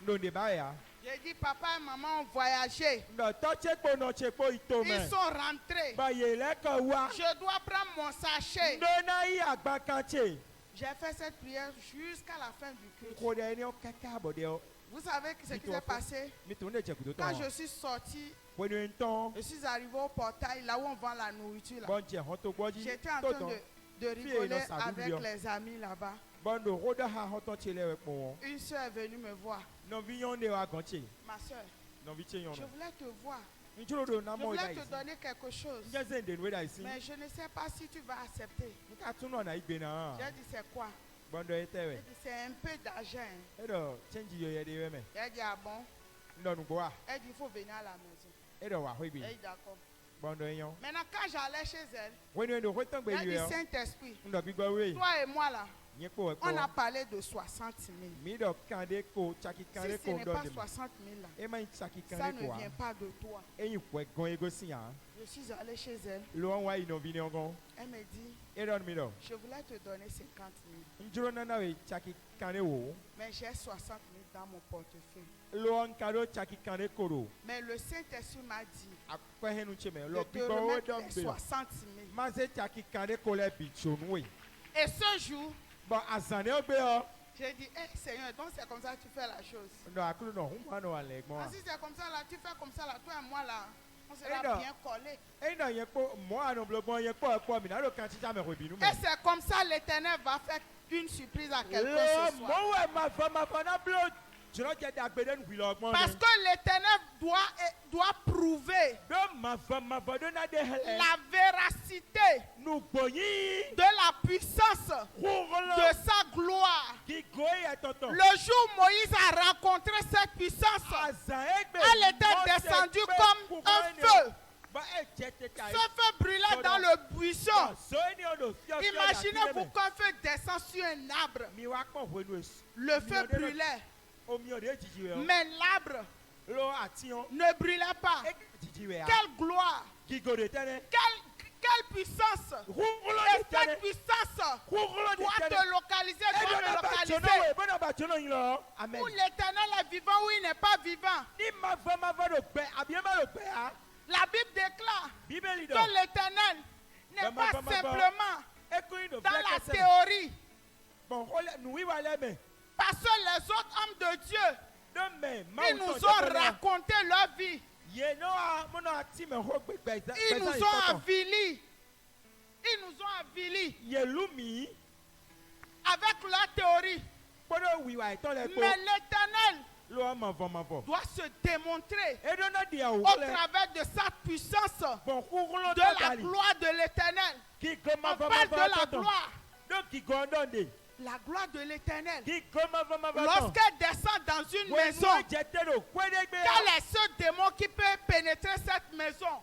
[SPEAKER 2] Ndo de ba ya.
[SPEAKER 1] J'ai dit, papa et maman ont voyagé.
[SPEAKER 2] Ndo to chepo no chepo itome.
[SPEAKER 1] Ils sont rentrés.
[SPEAKER 2] Ba ye le ko wa.
[SPEAKER 1] Je dois prendre mon sachet.
[SPEAKER 2] Ndo na yi agbankan che.
[SPEAKER 1] J'ai fait cette prière jusqu'à la fin du culte.
[SPEAKER 2] Ko de ni o kaka bo de o.
[SPEAKER 1] Vous savez ce qui s'est passé?
[SPEAKER 2] Mi to ne che kudo ton.
[SPEAKER 1] Quand je suis sorti,
[SPEAKER 2] Wenu enton.
[SPEAKER 1] je suis arrivé au portail, là où on vend la nourriture. Là.
[SPEAKER 2] Bon je hon to gboji.
[SPEAKER 1] J'étais en
[SPEAKER 2] To
[SPEAKER 1] train
[SPEAKER 2] ton.
[SPEAKER 1] de rigoler
[SPEAKER 2] non, ça
[SPEAKER 1] avec
[SPEAKER 2] double.
[SPEAKER 1] les amis là-bas.
[SPEAKER 2] Bon do roda ha hon ton chele we pon.
[SPEAKER 1] Une soeur est venue me voir.
[SPEAKER 2] Non vi yon de wa ganche.
[SPEAKER 1] Ma soeur,
[SPEAKER 2] Non vi che yon.
[SPEAKER 1] je voulais te voir.
[SPEAKER 2] Njuro do na
[SPEAKER 1] Je
[SPEAKER 2] mo da
[SPEAKER 1] voulais te
[SPEAKER 2] isi.
[SPEAKER 1] donner quelque chose.
[SPEAKER 2] Nje zen de we da isi.
[SPEAKER 1] Mais je ne sais pas si tu vas accepter.
[SPEAKER 2] Nka tunu na igbe na.
[SPEAKER 1] J'ai dit, c'est quoi?
[SPEAKER 2] Bon do ete
[SPEAKER 1] J'ai
[SPEAKER 2] we.
[SPEAKER 1] dit, c'est un peu d'argent. Hein.
[SPEAKER 2] Edo change yo ye de we me.
[SPEAKER 1] Elle dit, ah bon?
[SPEAKER 2] Ndo nu gbo wa.
[SPEAKER 1] Elle dit, il faut venir à la maison.
[SPEAKER 2] Edo wa ho igbe.
[SPEAKER 1] Elle dit, d'accord.
[SPEAKER 2] Bon do yon.
[SPEAKER 1] Maintenant, quand j'allais chez elle,
[SPEAKER 2] Wenu ndo ho tan gbe
[SPEAKER 1] elle dit,
[SPEAKER 2] yo.
[SPEAKER 1] Saint-Esprit,
[SPEAKER 2] Ndo bi gbo we.
[SPEAKER 1] toi et moi là,
[SPEAKER 2] Nye po we po.
[SPEAKER 1] on a parlé de 60 000.
[SPEAKER 2] Mi do kande ko chaki
[SPEAKER 1] Si
[SPEAKER 2] kande
[SPEAKER 1] ce
[SPEAKER 2] ko
[SPEAKER 1] n'est
[SPEAKER 2] ndo
[SPEAKER 1] pas
[SPEAKER 2] de.
[SPEAKER 1] 60 000 là,
[SPEAKER 2] E ma chaki
[SPEAKER 1] ça
[SPEAKER 2] kande
[SPEAKER 1] ne
[SPEAKER 2] ko wa.
[SPEAKER 1] vient pas de toi.
[SPEAKER 2] Eyin kwe gon ego si ya.
[SPEAKER 1] Je suis allée chez elle.
[SPEAKER 2] Lo an wa ino vi ne ongon.
[SPEAKER 1] Elle me dit,
[SPEAKER 2] Edo mi do.
[SPEAKER 1] je voulais te donner 50 000.
[SPEAKER 2] Njuro na na we chaki kande wo.
[SPEAKER 1] Mais j'ai 60 000 dans mon portefeuille.
[SPEAKER 2] Lo an kado chaki kande koro.
[SPEAKER 1] Mais le Saint-Esprit m'a dit
[SPEAKER 2] Akwe henu cheme.
[SPEAKER 1] de
[SPEAKER 2] Lo
[SPEAKER 1] te
[SPEAKER 2] bi gbo wo
[SPEAKER 1] remettre
[SPEAKER 2] do
[SPEAKER 1] les
[SPEAKER 2] mbe.
[SPEAKER 1] 60 000.
[SPEAKER 2] Maze chaki kande ko le bi chonwe.
[SPEAKER 1] Et ce jour,
[SPEAKER 2] Bon azane ogbe o.
[SPEAKER 1] j'ai dit, eh Seigneur, donc c'est comme ça que tu fais la chose.
[SPEAKER 2] Ndo akulu no hum ano ale gbo.
[SPEAKER 1] Ah, si c'est comme ça là, tu fais comme ça là, toi et moi là, on sera
[SPEAKER 2] Eh non.
[SPEAKER 1] bien collés.
[SPEAKER 2] E na yen po mo anu blogbon yen po mi na lo kan ti ja me ho bi nu me.
[SPEAKER 1] Et c'est comme ça l'Éternel va faire une surprise à quelqu'un
[SPEAKER 2] Lo
[SPEAKER 1] ce
[SPEAKER 2] mo
[SPEAKER 1] soir.
[SPEAKER 2] we ma fa na blo dzrɔ̃ dze dagbe ɖe nugui le ɔgbɔn
[SPEAKER 1] Parce que l'Éternel doit prouver
[SPEAKER 2] ɖo mavɔ ɖo na ɖe hele
[SPEAKER 1] la véracité
[SPEAKER 2] nugbonyi
[SPEAKER 1] de la puissance de
[SPEAKER 2] ƒuɣlɔ
[SPEAKER 1] sa gloire.
[SPEAKER 2] gigo yɛ tɔtɔ
[SPEAKER 1] Le jour où Moïse a rencontré cette puissance,
[SPEAKER 2] azã egbe
[SPEAKER 1] elle était descendue comme un feu.
[SPEAKER 2] ba edze teta
[SPEAKER 1] Ce feu brûlait dans le buisson.
[SPEAKER 2] soeni o ɖo fiɔfiɔ
[SPEAKER 1] Imaginez-vous qu'un feu descend sur un arbre.
[SPEAKER 2] mi wa kpɔ ʋuenu esi
[SPEAKER 1] Le feu brûlait,
[SPEAKER 2] omiɔ ɖe dzidzi wɛ o
[SPEAKER 1] mais l'arbre
[SPEAKER 2] lo atiɔ
[SPEAKER 1] ne brûlait pas.
[SPEAKER 2] eke dzidzi wɛ a
[SPEAKER 1] Quelle gloire,
[SPEAKER 2] gigo de tɛ ne
[SPEAKER 1] quelle puissance.
[SPEAKER 2] ƒuɣlɔ
[SPEAKER 1] Et
[SPEAKER 2] de tɛ ne
[SPEAKER 1] cette puissance
[SPEAKER 2] ƒuɣlɔ de
[SPEAKER 1] doit
[SPEAKER 2] tɛ
[SPEAKER 1] te
[SPEAKER 2] ne
[SPEAKER 1] localiser,
[SPEAKER 2] eɖo
[SPEAKER 1] doit me
[SPEAKER 2] na ba tso
[SPEAKER 1] localiser.
[SPEAKER 2] ne wɛ bena ba tso ne yin lɔ amen
[SPEAKER 1] Où l'Éternel est vivant, où il n'est pas vivant.
[SPEAKER 2] ni mavɔ ɖo gbɛ abi ema ɖo gbɛa
[SPEAKER 1] La Bible déclare
[SPEAKER 2] bíbélì
[SPEAKER 1] que
[SPEAKER 2] dɔ
[SPEAKER 1] l'Éternel n'est pas simplement
[SPEAKER 2] ekoyin do
[SPEAKER 1] dans
[SPEAKER 2] filɛ
[SPEAKER 1] la
[SPEAKER 2] kɛsɛ
[SPEAKER 1] théorie.
[SPEAKER 2] bɔn xɔlɛ nuwiwa lɛ mɛ
[SPEAKER 1] Parce que les autres hommes de Dieu,
[SPEAKER 2] ɖo mɛ
[SPEAKER 1] ils
[SPEAKER 2] mawu
[SPEAKER 1] nous
[SPEAKER 2] tɔn
[SPEAKER 1] ont
[SPEAKER 2] tɛ kɔnɛ
[SPEAKER 1] raconté leur vie.
[SPEAKER 2] ye ne wa mɔnɔ ati mɛ xɔ gbɛgbɛ
[SPEAKER 1] Ils nous ont avilis. Ils nous ont avilis
[SPEAKER 2] yelu mi
[SPEAKER 1] avec leur théorie.
[SPEAKER 2] kpɔɖo wiwa etɔ lɛ
[SPEAKER 1] Mais
[SPEAKER 2] kpɔ
[SPEAKER 1] l'Éternel
[SPEAKER 2] lo mavɔ
[SPEAKER 1] doit se démontrer
[SPEAKER 2] eɖo na di awu
[SPEAKER 1] au
[SPEAKER 2] lɛ
[SPEAKER 1] travers de sa puissance,
[SPEAKER 2] bɔn ƒuɣlɔ
[SPEAKER 1] de
[SPEAKER 2] tɔ
[SPEAKER 1] la
[SPEAKER 2] gali
[SPEAKER 1] gloire de l'Éternel.
[SPEAKER 2] gigo
[SPEAKER 1] On
[SPEAKER 2] mavɔ
[SPEAKER 1] parle de la
[SPEAKER 2] tɔtɔ
[SPEAKER 1] gloire.
[SPEAKER 2] ɖo gigo ŋdɔ de
[SPEAKER 1] La gloire de l'Éternel.
[SPEAKER 2] gigo mavɔ tɔ
[SPEAKER 1] Lorsqu'elle descend dans une maison,
[SPEAKER 2] wɛnu dze te ɖo kpeɖegbe
[SPEAKER 1] quel est ce démon qui peut pénétrer cette maison?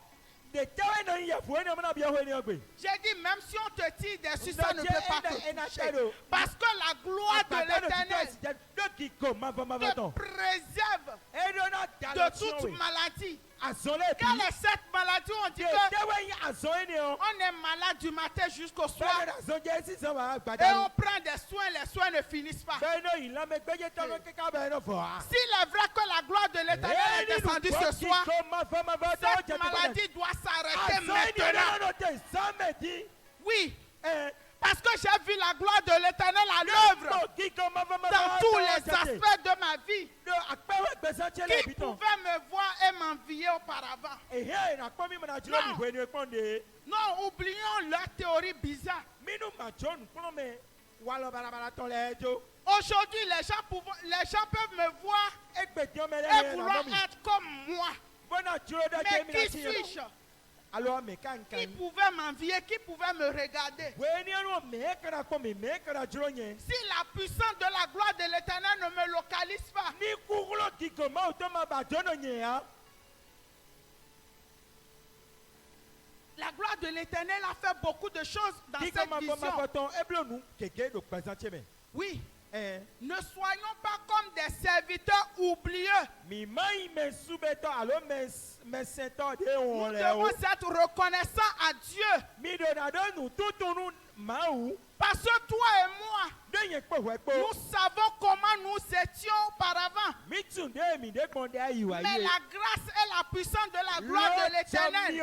[SPEAKER 2] de tɛwɛ nɔ yi yevu ene mena bi ɛhɔ ene gbe
[SPEAKER 1] J'ai dit, même si on te tire dessus, ça ne
[SPEAKER 2] Ndɔ
[SPEAKER 1] peut
[SPEAKER 2] dze
[SPEAKER 1] pas
[SPEAKER 2] ena
[SPEAKER 1] te toucher.
[SPEAKER 2] ɖo
[SPEAKER 1] Parce que la gloire de l'Éternel
[SPEAKER 2] ɖo gigo mavɔ
[SPEAKER 1] te
[SPEAKER 2] tɔ
[SPEAKER 1] préserve
[SPEAKER 2] eɖo na
[SPEAKER 1] de
[SPEAKER 2] dalɔtiɔ
[SPEAKER 1] toute
[SPEAKER 2] we
[SPEAKER 1] maladie.
[SPEAKER 2] azɔ lɛ bi
[SPEAKER 1] Quelle est cette maladie? On dit
[SPEAKER 2] de
[SPEAKER 1] que
[SPEAKER 2] tɛwɛ yi azɔ ene o
[SPEAKER 1] on est malade du matin jusqu'au soir
[SPEAKER 2] bɛɛ azɔ dze sisan ma
[SPEAKER 1] et
[SPEAKER 2] gbadanu
[SPEAKER 1] on prend des soins, les soins ne finissent pas.
[SPEAKER 2] bɛɛ n'o yi lamɛ gbɛdze tɔmɛ keka bɛɛ n'o fɔ wa.
[SPEAKER 1] S'il est vrai que la gloire de l'Éternel est descendue ce soir, cette maladie doit s'arrêter maintenant. Oui, parce que j'ai vu la gloire de l'Éternel à l'œuvre dans tous les aspects de ma vie qui pouvaient me voir et m'envier auparavant. Non, oublions leur théorie bizarre. Aujourd'hui, les gens peuvent me voir et vouloir être comme moi. Mais qui suis-je? Qui pouvait m'envier? Qui pouvait me regarder? Si la puissance de la gloire de l'Éternel ne me localise pas, la gloire de l'Éternel a fait beaucoup de choses dans cette vision. Oui. Ne soyons pas comme des serviteurs oublieux. Nous devons être reconnaissants à Dieu. Parce que toi et moi, nous savons comment nous étions auparavant. Mais la grâce et la puissance de la gloire de l'Éternel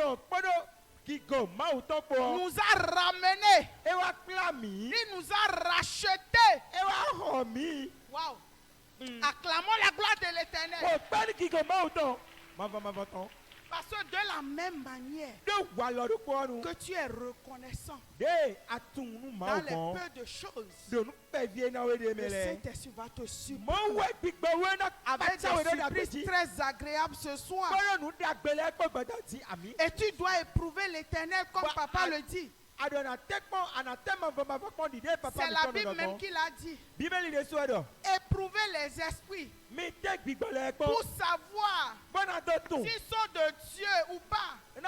[SPEAKER 1] nous a ramenés. Il nous a rachetés. Wow. Acclamons la gloire de l'Éternel. Parce que de la même manière que tu es reconnaissant dans les peu de choses, le Saint-Esprit va te surprendre avec des surprises très agréables ce soir. Et tu dois éprouver l'Éternel comme papa le dit. C'est la Bible même qui l'a dit. Éprouver les esprits pour savoir s'ils sont de Dieu ou pas. Si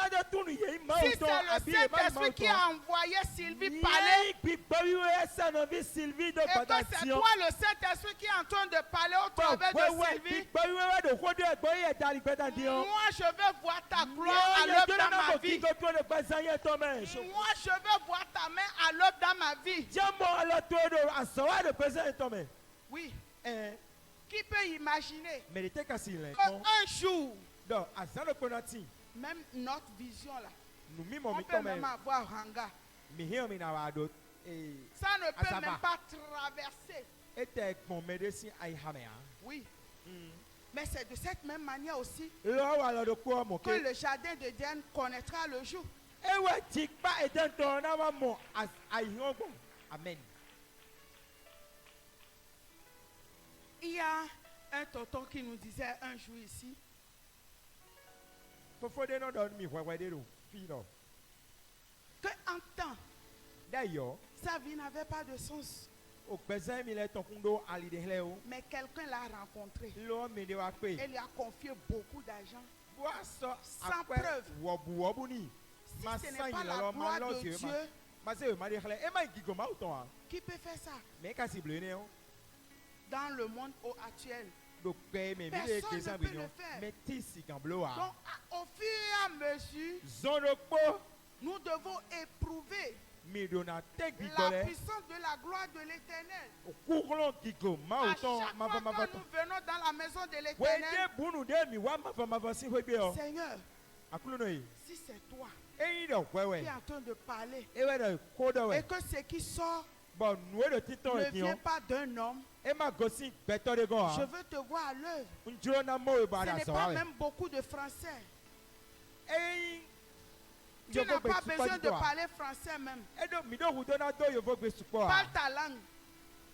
[SPEAKER 1] c'est le Saint-Esprit qui a envoyé Sylvie parler, et que c'est toi le Saint-Esprit qui est en train de parler au travers de Sylvie, moi je veux voir ta gloire à l'œuvre dans ma vie. Moi je veux voir ta main à l'œuvre dans ma vie. Oui. Qui peut imaginer qu'un jour, même notre vision là, on peut même avoir Ranga. Ça ne peut même pas traverser. Oui. Mais c'est de cette même manière aussi que le jardin de Diane connaîtra le jour.
[SPEAKER 2] Amen.
[SPEAKER 1] Il y a Un tonton qui nous disait un jour ici,
[SPEAKER 2] Fofo de no don mi hwewe de do. Filo.
[SPEAKER 1] qu'en temps,
[SPEAKER 2] D'ailleurs,
[SPEAKER 1] sa vie n'avait pas de sens.
[SPEAKER 2] au besoin mi le ton kundo ali de hleo.
[SPEAKER 1] Mais quelqu'un l'a rencontré.
[SPEAKER 2] Lo mi de wa pe.
[SPEAKER 1] Et lui a confié beaucoup d'argent.
[SPEAKER 2] Boaso
[SPEAKER 1] Sans preuve.
[SPEAKER 2] wobu ni.
[SPEAKER 1] Si
[SPEAKER 2] Ma
[SPEAKER 1] ce n'est
[SPEAKER 2] san
[SPEAKER 1] pas
[SPEAKER 2] il
[SPEAKER 1] la
[SPEAKER 2] lo ma
[SPEAKER 1] gloire
[SPEAKER 2] lo
[SPEAKER 1] de
[SPEAKER 2] Dieu.
[SPEAKER 1] Dieu,
[SPEAKER 2] Ma se ma de hle. E ma gigo ma uton a.
[SPEAKER 1] qui peut faire ça
[SPEAKER 2] Mais ka si bleu ne o.
[SPEAKER 1] dans le monde actuel?
[SPEAKER 2] Donc pe me mi
[SPEAKER 1] Personne
[SPEAKER 2] de
[SPEAKER 1] ne
[SPEAKER 2] Christian
[SPEAKER 1] peut
[SPEAKER 2] bignon.
[SPEAKER 1] le faire.
[SPEAKER 2] Mais ti si kan blow a.
[SPEAKER 1] Donc, au fur et à mesure,
[SPEAKER 2] Zono po
[SPEAKER 1] nous devons éprouver
[SPEAKER 2] mi do na tek
[SPEAKER 1] la
[SPEAKER 2] bigole.
[SPEAKER 1] puissance de la gloire de l'Éternel.
[SPEAKER 2] Kukulon gigo ma
[SPEAKER 1] À
[SPEAKER 2] uton
[SPEAKER 1] chaque
[SPEAKER 2] ma
[SPEAKER 1] fois
[SPEAKER 2] va
[SPEAKER 1] que nous venons dans la maison de
[SPEAKER 2] Wede
[SPEAKER 1] l'Éternel,
[SPEAKER 2] bunu de mi wa ma va si hwebe o.
[SPEAKER 1] Seigneur,
[SPEAKER 2] Akulo no yi.
[SPEAKER 1] si c'est toi
[SPEAKER 2] Eyin de
[SPEAKER 1] qui
[SPEAKER 2] hwewe.
[SPEAKER 1] es en train de parler
[SPEAKER 2] Ewe de kodo
[SPEAKER 1] et
[SPEAKER 2] we.
[SPEAKER 1] que ce qui sort
[SPEAKER 2] Bon, nous de titon
[SPEAKER 1] ne
[SPEAKER 2] e
[SPEAKER 1] vient
[SPEAKER 2] kion.
[SPEAKER 1] pas d'un homme,
[SPEAKER 2] E ma gosi beto de go
[SPEAKER 1] je
[SPEAKER 2] ha.
[SPEAKER 1] veux te voir à l'œuvre.
[SPEAKER 2] Njuro na mo e
[SPEAKER 1] Ce
[SPEAKER 2] bada
[SPEAKER 1] n'est
[SPEAKER 2] so
[SPEAKER 1] pas
[SPEAKER 2] ha.
[SPEAKER 1] même beaucoup de Français.
[SPEAKER 2] Eyin.
[SPEAKER 1] Tu n'as pas besoin de parler français même.
[SPEAKER 2] Edo mi do hudo na do yo vo gbe supo
[SPEAKER 1] Parle
[SPEAKER 2] ha.
[SPEAKER 1] ta langue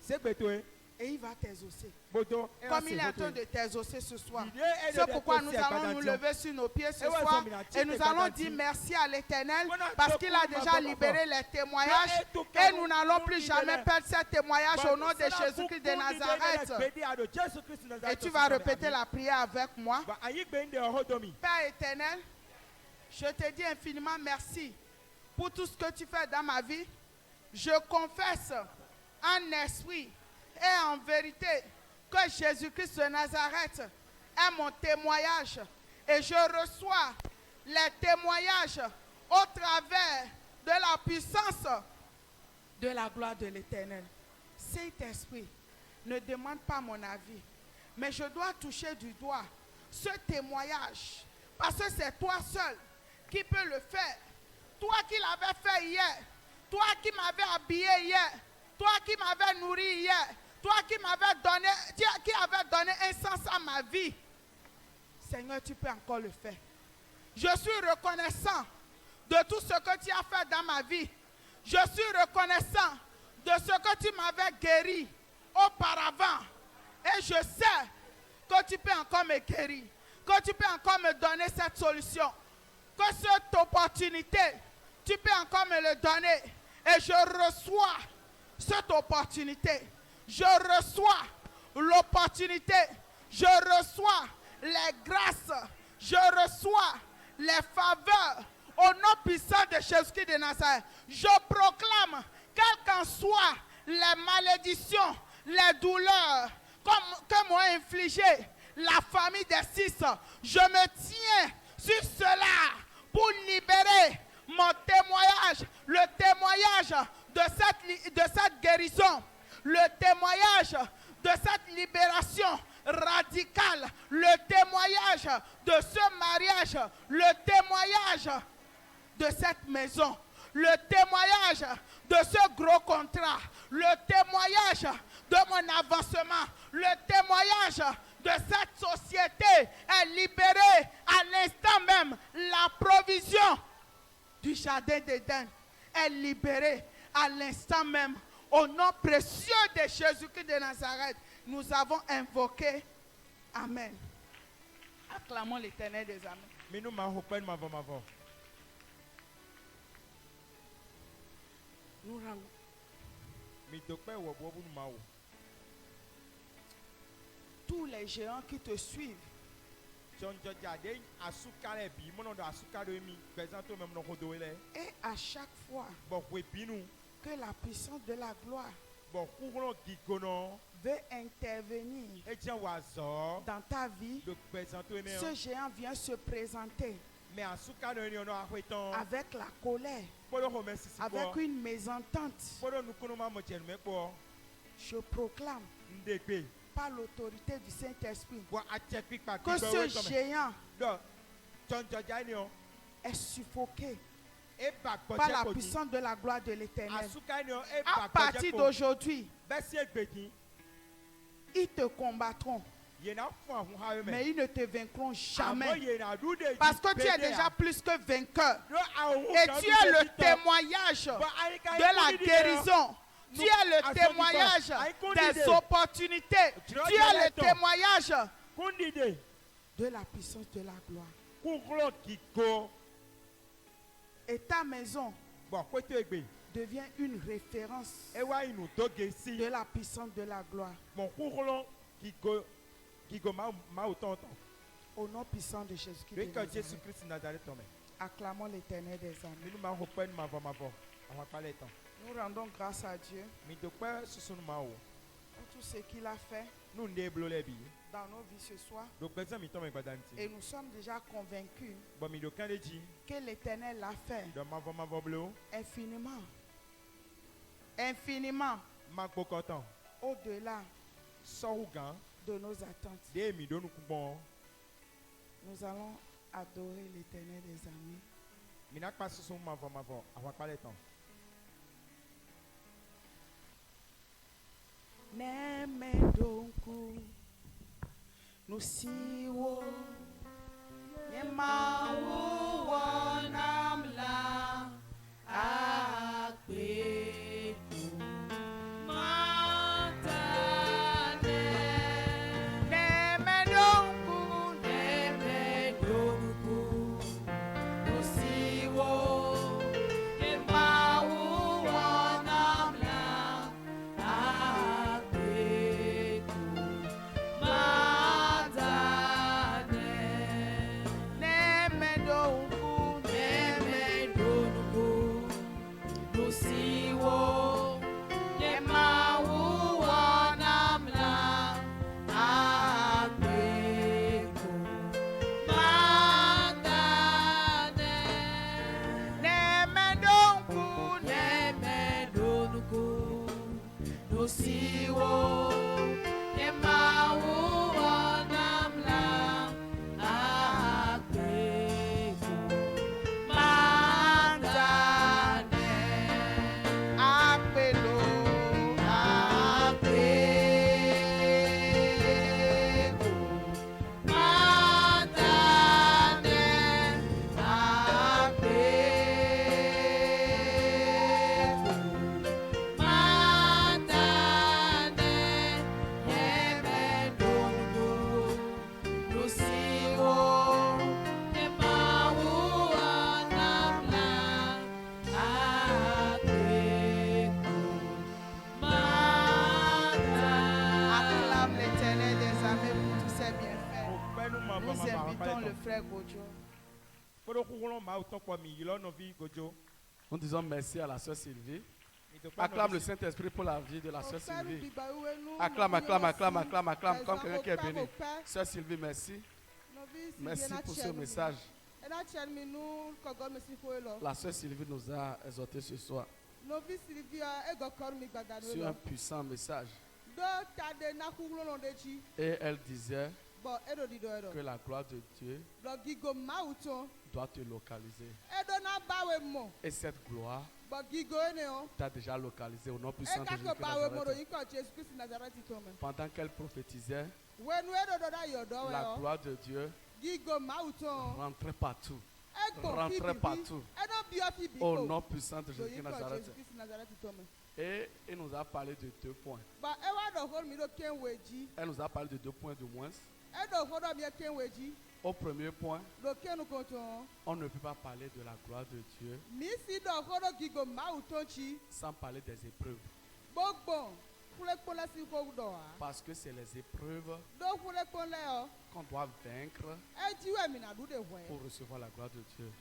[SPEAKER 2] Se gbeto e.
[SPEAKER 1] et il va t'exaucer.
[SPEAKER 2] Bodo.
[SPEAKER 1] Comme il est en train de t'exaucer ce soir.
[SPEAKER 2] Ide e de
[SPEAKER 1] C'est pourquoi nous allons nous lever sur nos pieds ce soir et nous allons dire merci à l'Éternel parce qu'il a déjà libéré les témoignages et nous n'allons plus jamais perdre ces témoignages au nom de Jésus-Christ de Nazareth. Et tu vas répéter la prière avec moi. Père éternel, je te dis infiniment merci pour tout ce que tu fais dans ma vie. Je confesse en esprit et en vérité que Jésus-Christ de Nazareth est mon témoignage et je reçois les témoignages au travers de la puissance de la gloire de l'Éternel. Saint-Esprit, ne demande pas mon avis, mais je dois toucher du doigt ce témoignage parce que c'est toi seul qui peux le faire. Toi qui l'avais fait hier, toi qui m'avais habillé hier, toi qui m'avais nourri hier, toi qui m'avais donné, qui avait donné un sens à ma vie. Seigneur, tu peux encore le faire. Je suis reconnaissant de tout ce que tu as fait dans ma vie. Je suis reconnaissant de ce que tu m'avais guéri auparavant. Et je sais que tu peux encore me guérir, que tu peux encore me donner cette solution, que cette opportunité, tu peux encore me le donner. Et je reçois cette opportunité. Je reçois l'opportunité. Je reçois les grâces. Je reçois les faveurs. Au nom puissant de Jésus-Christ de Nazareth, je proclame, quelles qu'en soient les malédictions, les douleurs que m'ont infligé la famille des six, je me tiens sur cela pour libérer mon témoignage, le témoignage de cette guérison, le témoignage de cette libération radicale, le témoignage de ce mariage, le témoignage de cette maison, le témoignage de ce gros contrat, le témoignage de mon avancement, le témoignage de cette société est libéré à l'instant même. La provision du jardin d'Éden est libérée à l'instant même. Au nom précieux de Jésus-Christ de Nazareth, nous avons invoqué. Amen. Acclamons l'Éternel des Amens.
[SPEAKER 2] Mais nous ma hopen ma va.
[SPEAKER 1] Nous rendons.
[SPEAKER 2] Mi dokpe wo bo bunu ma wo.
[SPEAKER 1] Tous les géants qui te suivent,
[SPEAKER 2] Jonjo jade asuka le bi mono do asuka do mi bezanto même no kodo ele.
[SPEAKER 1] et à chaque fois
[SPEAKER 2] Bo we binu
[SPEAKER 1] que la puissance de la gloire
[SPEAKER 2] bo kukulo gigono
[SPEAKER 1] veut intervenir
[SPEAKER 2] e tian wa zo
[SPEAKER 1] dans ta vie,
[SPEAKER 2] do bezanto eme.
[SPEAKER 1] ce géant vient se présenter
[SPEAKER 2] Mais asuka do ni ono ahwetan.
[SPEAKER 1] avec la colère,
[SPEAKER 2] Bodo ho mesisi
[SPEAKER 1] avec
[SPEAKER 2] po.
[SPEAKER 1] une mésentente.
[SPEAKER 2] Bodo nukuno ma mo chenu me po.
[SPEAKER 1] Je proclame
[SPEAKER 2] Ndegbe.
[SPEAKER 1] par l'autorité du Saint-Esprit
[SPEAKER 2] Bo achepi pa
[SPEAKER 1] que ce géant
[SPEAKER 2] do jonjo jani o
[SPEAKER 1] est suffoqué
[SPEAKER 2] e ba
[SPEAKER 1] par la
[SPEAKER 2] gboje ko ni.
[SPEAKER 1] puissance de la gloire de l'Éternel.
[SPEAKER 2] Asuka ni o e
[SPEAKER 1] À
[SPEAKER 2] ba
[SPEAKER 1] partir
[SPEAKER 2] gboje ko.
[SPEAKER 1] d'aujourd'hui,
[SPEAKER 2] Besi egbedin.
[SPEAKER 1] ils te combattront,
[SPEAKER 2] Yena fun ahun ha me.
[SPEAKER 1] mais ils ne te vaincront
[SPEAKER 2] Amo
[SPEAKER 1] jamais.
[SPEAKER 2] yena du de
[SPEAKER 1] Parce que tu es déjà plus que vainqueur. Et tu es le témoignage de la guérison, Tu es le témoignage des opportunités. Tu es le témoignage de la puissance de la gloire. Et ta maison devient une référence de la puissance de la gloire. Au nom puissant de Jésus-Christ de Nazareth, acclamons l'Éternel des armées. Nous rendons grâce à Dieu pour tout ce qu'il a fait dans nos vies ce soir. Et nous sommes déjà convaincus que l'Éternel l'a fait infiniment, infiniment au-delà de nos attentes. Nous allons adorer l'Éternel des armées. Neme donku nusiwo Yemawu wanamla akpeku matane Neme donku nusiwo Yemawu wanamla akpeku matane Neme donku nusiwo Yemawu wanamla akpeku matane Neme donku nusiwo Yemawu wanamla akpeku matane apelo akpeku matane akpeku matane yemedongo nusiwo Yemawu wanamla akpeku matane. Acclame l'Éternel des armées pour tous ses bienfaits. Nous invitons le frère Gojo.
[SPEAKER 3] Nous disons merci à la sœur Sylvie. Acclame le Saint-Esprit pour la vie de la sœur Sylvie. Acclame, acclame, acclame, acclame, acclame, comme quelqu'un qui est béni. Sœur Sylvie, merci. Merci pour ce message. La sœur Sylvie nous a exhortés ce soir sur un puissant message. Et elle disait que la gloire de Dieu doit te localiser. Et cette gloire t'a déjà localisé au nom puissant de Jésus-Christ de Nazareth. Pendant qu'elle prophétisait, la gloire de Dieu rentrait partout. Rentrait partout. Au nom puissant de Jésus-Christ de Nazareth. Et il nous a parlé de 2 points. Elle nous a parlé de 2 points du moins. Au premier point, on ne peut pas parler de la gloire de Dieu sans parler des épreuves. Parce que c'est les épreuves qu'on doit vaincre pour recevoir la gloire de Dieu.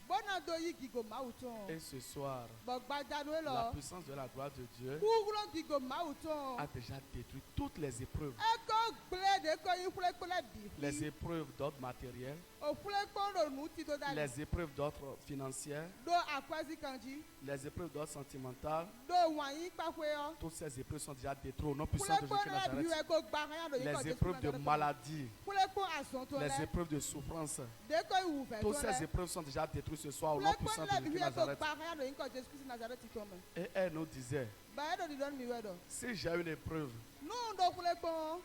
[SPEAKER 3] Et ce soir, la puissance de la gloire de Dieu a déjà détruit toutes les épreuves. Les épreuves d'ordre matériel, les épreuves d'ordre financier, les épreuves d'ordre sentimental. Toutes ces épreuves sont déjà détruites au nom puissant de Jésus de Nazareth. Les épreuves de maladie, les épreuves de souffrance, toutes ces épreuves sont déjà détruites ce soir au nom puissant de Jésus de Nazareth. Et elle nous disait, si j'ai une épreuve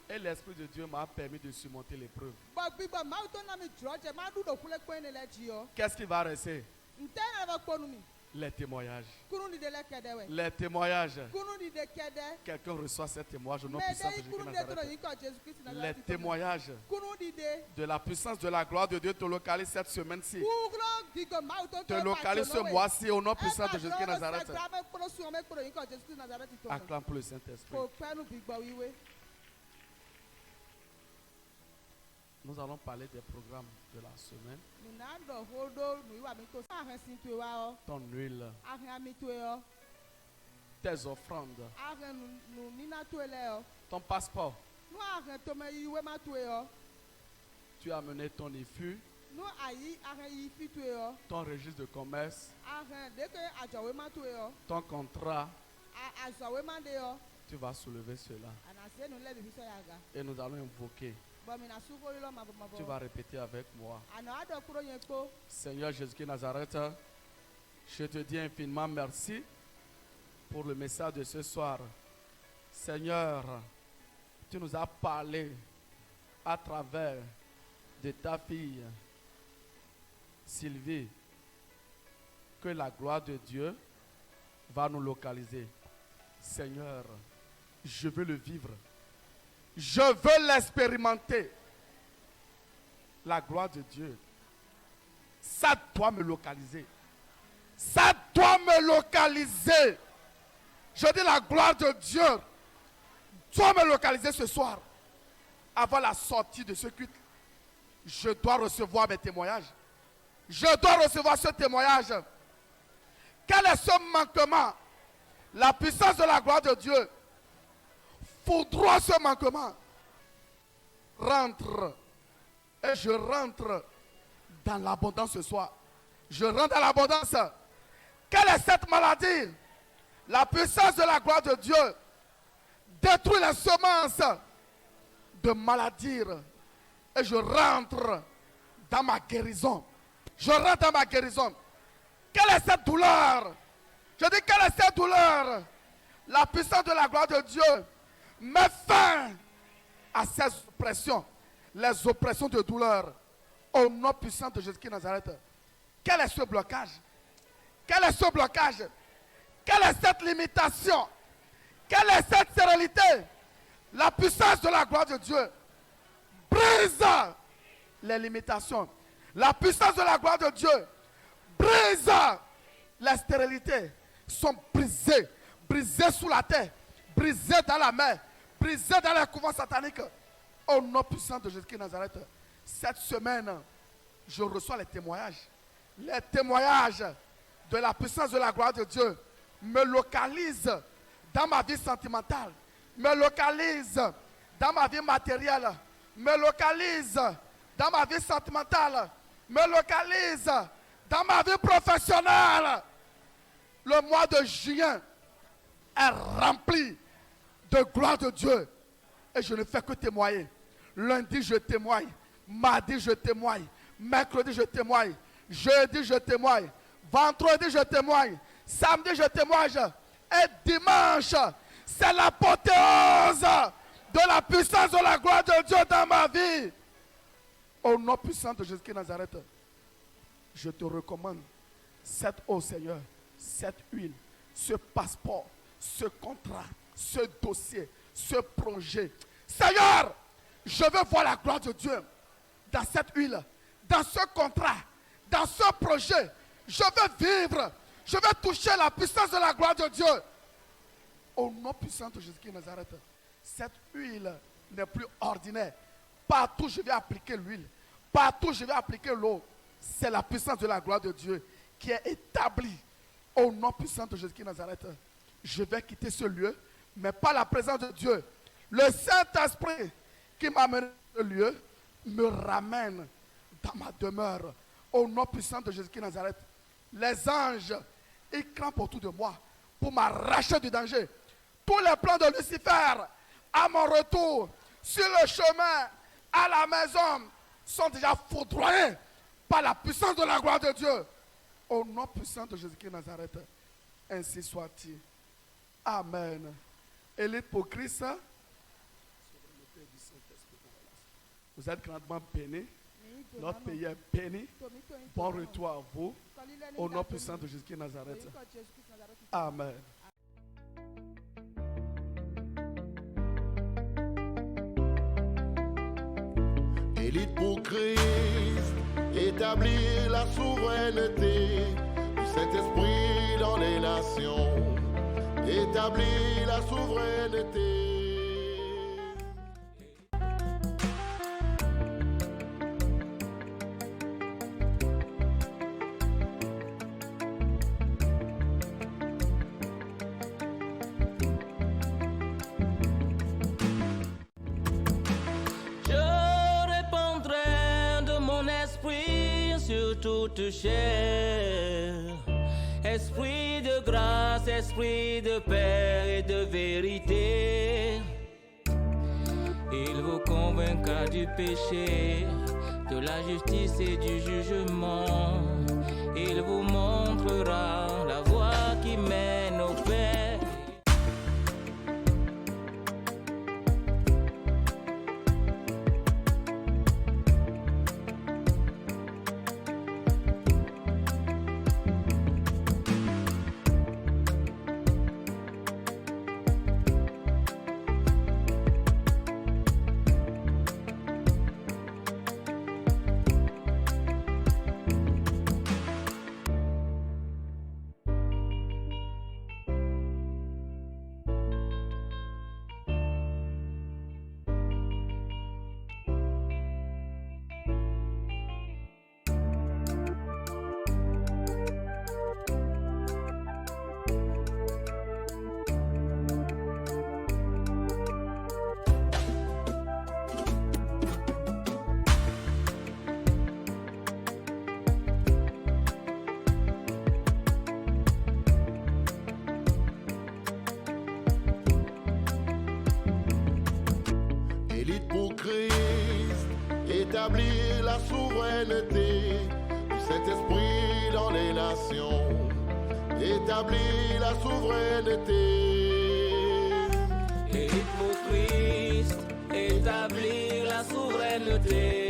[SPEAKER 3] et l'Esprit de Dieu m'a permis de surmonter l'épreuve, qu'est-ce qui va rester? Les témoignages. Les témoignages. Quelqu'un reçoit ces témoignages au nom puissant de Jésus-Christ. Les témoignages de la puissance de la gloire de Dieu te localisent cette semaine-ci. Te localise ce mois-ci au nom puissant de Jésus-Christ Nazareth. Acclame pour le Saint-Esprit. Nous allons parler des programmes de la semaine. Ton huile. Tes offrandes. Ton passeport. Tu as amené ton IFU. Ton registre de commerce. Ton contrat. Tu vas soulever cela. Et nous allons invoquer. Tu vas répéter avec moi. Seigneur Jésus-Christ Nazareth, je te dis infiniment merci pour le message de ce soir. Seigneur, tu nous as parlé à travers de ta fille Sylvie que la gloire de Dieu va nous localiser. Seigneur, je veux le vivre. Je veux l'expérimenter. La gloire de Dieu. Ça doit me localiser. Ça doit me localiser. Je dis la gloire de Dieu doit me localiser ce soir. Avant la sortie de ce culte, je dois recevoir mes témoignages. Je dois recevoir ce témoignage. Quel est ce manquement? La puissance de la gloire de Dieu foudroie ce manquement. Rentre. Et je rentre dans l'abondance ce soir. Je rentre dans l'abondance. Quelle est cette maladie? La puissance de la gloire de Dieu détruit les semences de maladie. Et je rentre dans ma guérison. Je rentre dans ma guérison. Quelle est cette douleur? Je dis, quelle est cette douleur? La puissance de la gloire de Dieu met fin à ces oppressions, les oppressions de douleur, au nom puissant de Jésus-Christ Nazareth. Quel est ce blocage? Quel est ce blocage? Quelle est cette limitation? Quelle est cette stérilité? La puissance de la gloire de Dieu brise les limitations. La puissance de la gloire de Dieu brise les stérilités. Sont brisées, brisées sous la terre, brisées dans la mer, brisées dans les couvents sataniques. Au nom puissant de Jésus-Christ Nazareth, cette semaine, je reçois les témoignages. Les témoignages de la puissance de la gloire de Dieu me localisent dans ma vie sentimentale, me localisent dans ma vie matérielle, me localisent dans ma vie sentimentale, me localisent dans ma vie professionnelle. Le mois de juin est rempli de gloire de Dieu. Et je ne fais que témoigner. Lundi, je témoigne. Mardi, je témoigne. Mercredi, je témoigne. Jeudi, je témoigne. Vendredi, je témoigne. Samedi, je témoigne. Et dimanche, c'est l'apothéose de la puissance de la gloire de Dieu dans ma vie. Au nom puissant de Jésus-Christ Nazareth, je te recommande cette eau, Seigneur, cette huile, ce passeport, ce contrat, ce dossier, ce projet. Seigneur, je veux voir la gloire de Dieu dans cette huile, dans ce contrat, dans ce projet. Je veux vivre, je veux toucher la puissance de la gloire de Dieu. Au nom puissant de Jésus-Christ Nazareth, cette huile n'est plus ordinaire. Partout je vais appliquer l'huile, partout je vais appliquer l'eau. C'est la puissance de la gloire de Dieu qui est établie. Au nom puissant de Jésus-Christ Nazareth, je vais quitter ce lieu, mais pas la présence de Dieu. Le Saint-Esprit qui m'a amené ce lieu me ramène dans ma demeure. Au nom puissant de Jésus-Christ Nazareth, les anges, ils campent autour de moi pour m'arracher du danger. Tous les plans de Lucifer à mon retour sur le chemin à la maison sont déjà foudroyés par la puissance de la gloire de Dieu. Au nom puissant de Jésus-Christ Nazareth, ainsi soit-il. Amen. Élite pour Christ. Vous êtes grandement bénis. Notre pays est béni. Bon retour à vous. Au nom puissant de Jésus-Christ Nazareth. Amen.
[SPEAKER 4] Élite pour Christ, établir la souveraineté du Saint-Esprit dans les nations. Établir la souveraineté.
[SPEAKER 5] Toute chair, esprit de grâce, esprit de paix et de vérité, il vous convaincra du péché, de la justice et du jugement, il vous montrera la voie qui mène au Père.
[SPEAKER 4] Pour Christ, établir la souveraineté du Saint-Esprit dans les nations. Établir la souveraineté.
[SPEAKER 5] Et pour Christ, établir la souveraineté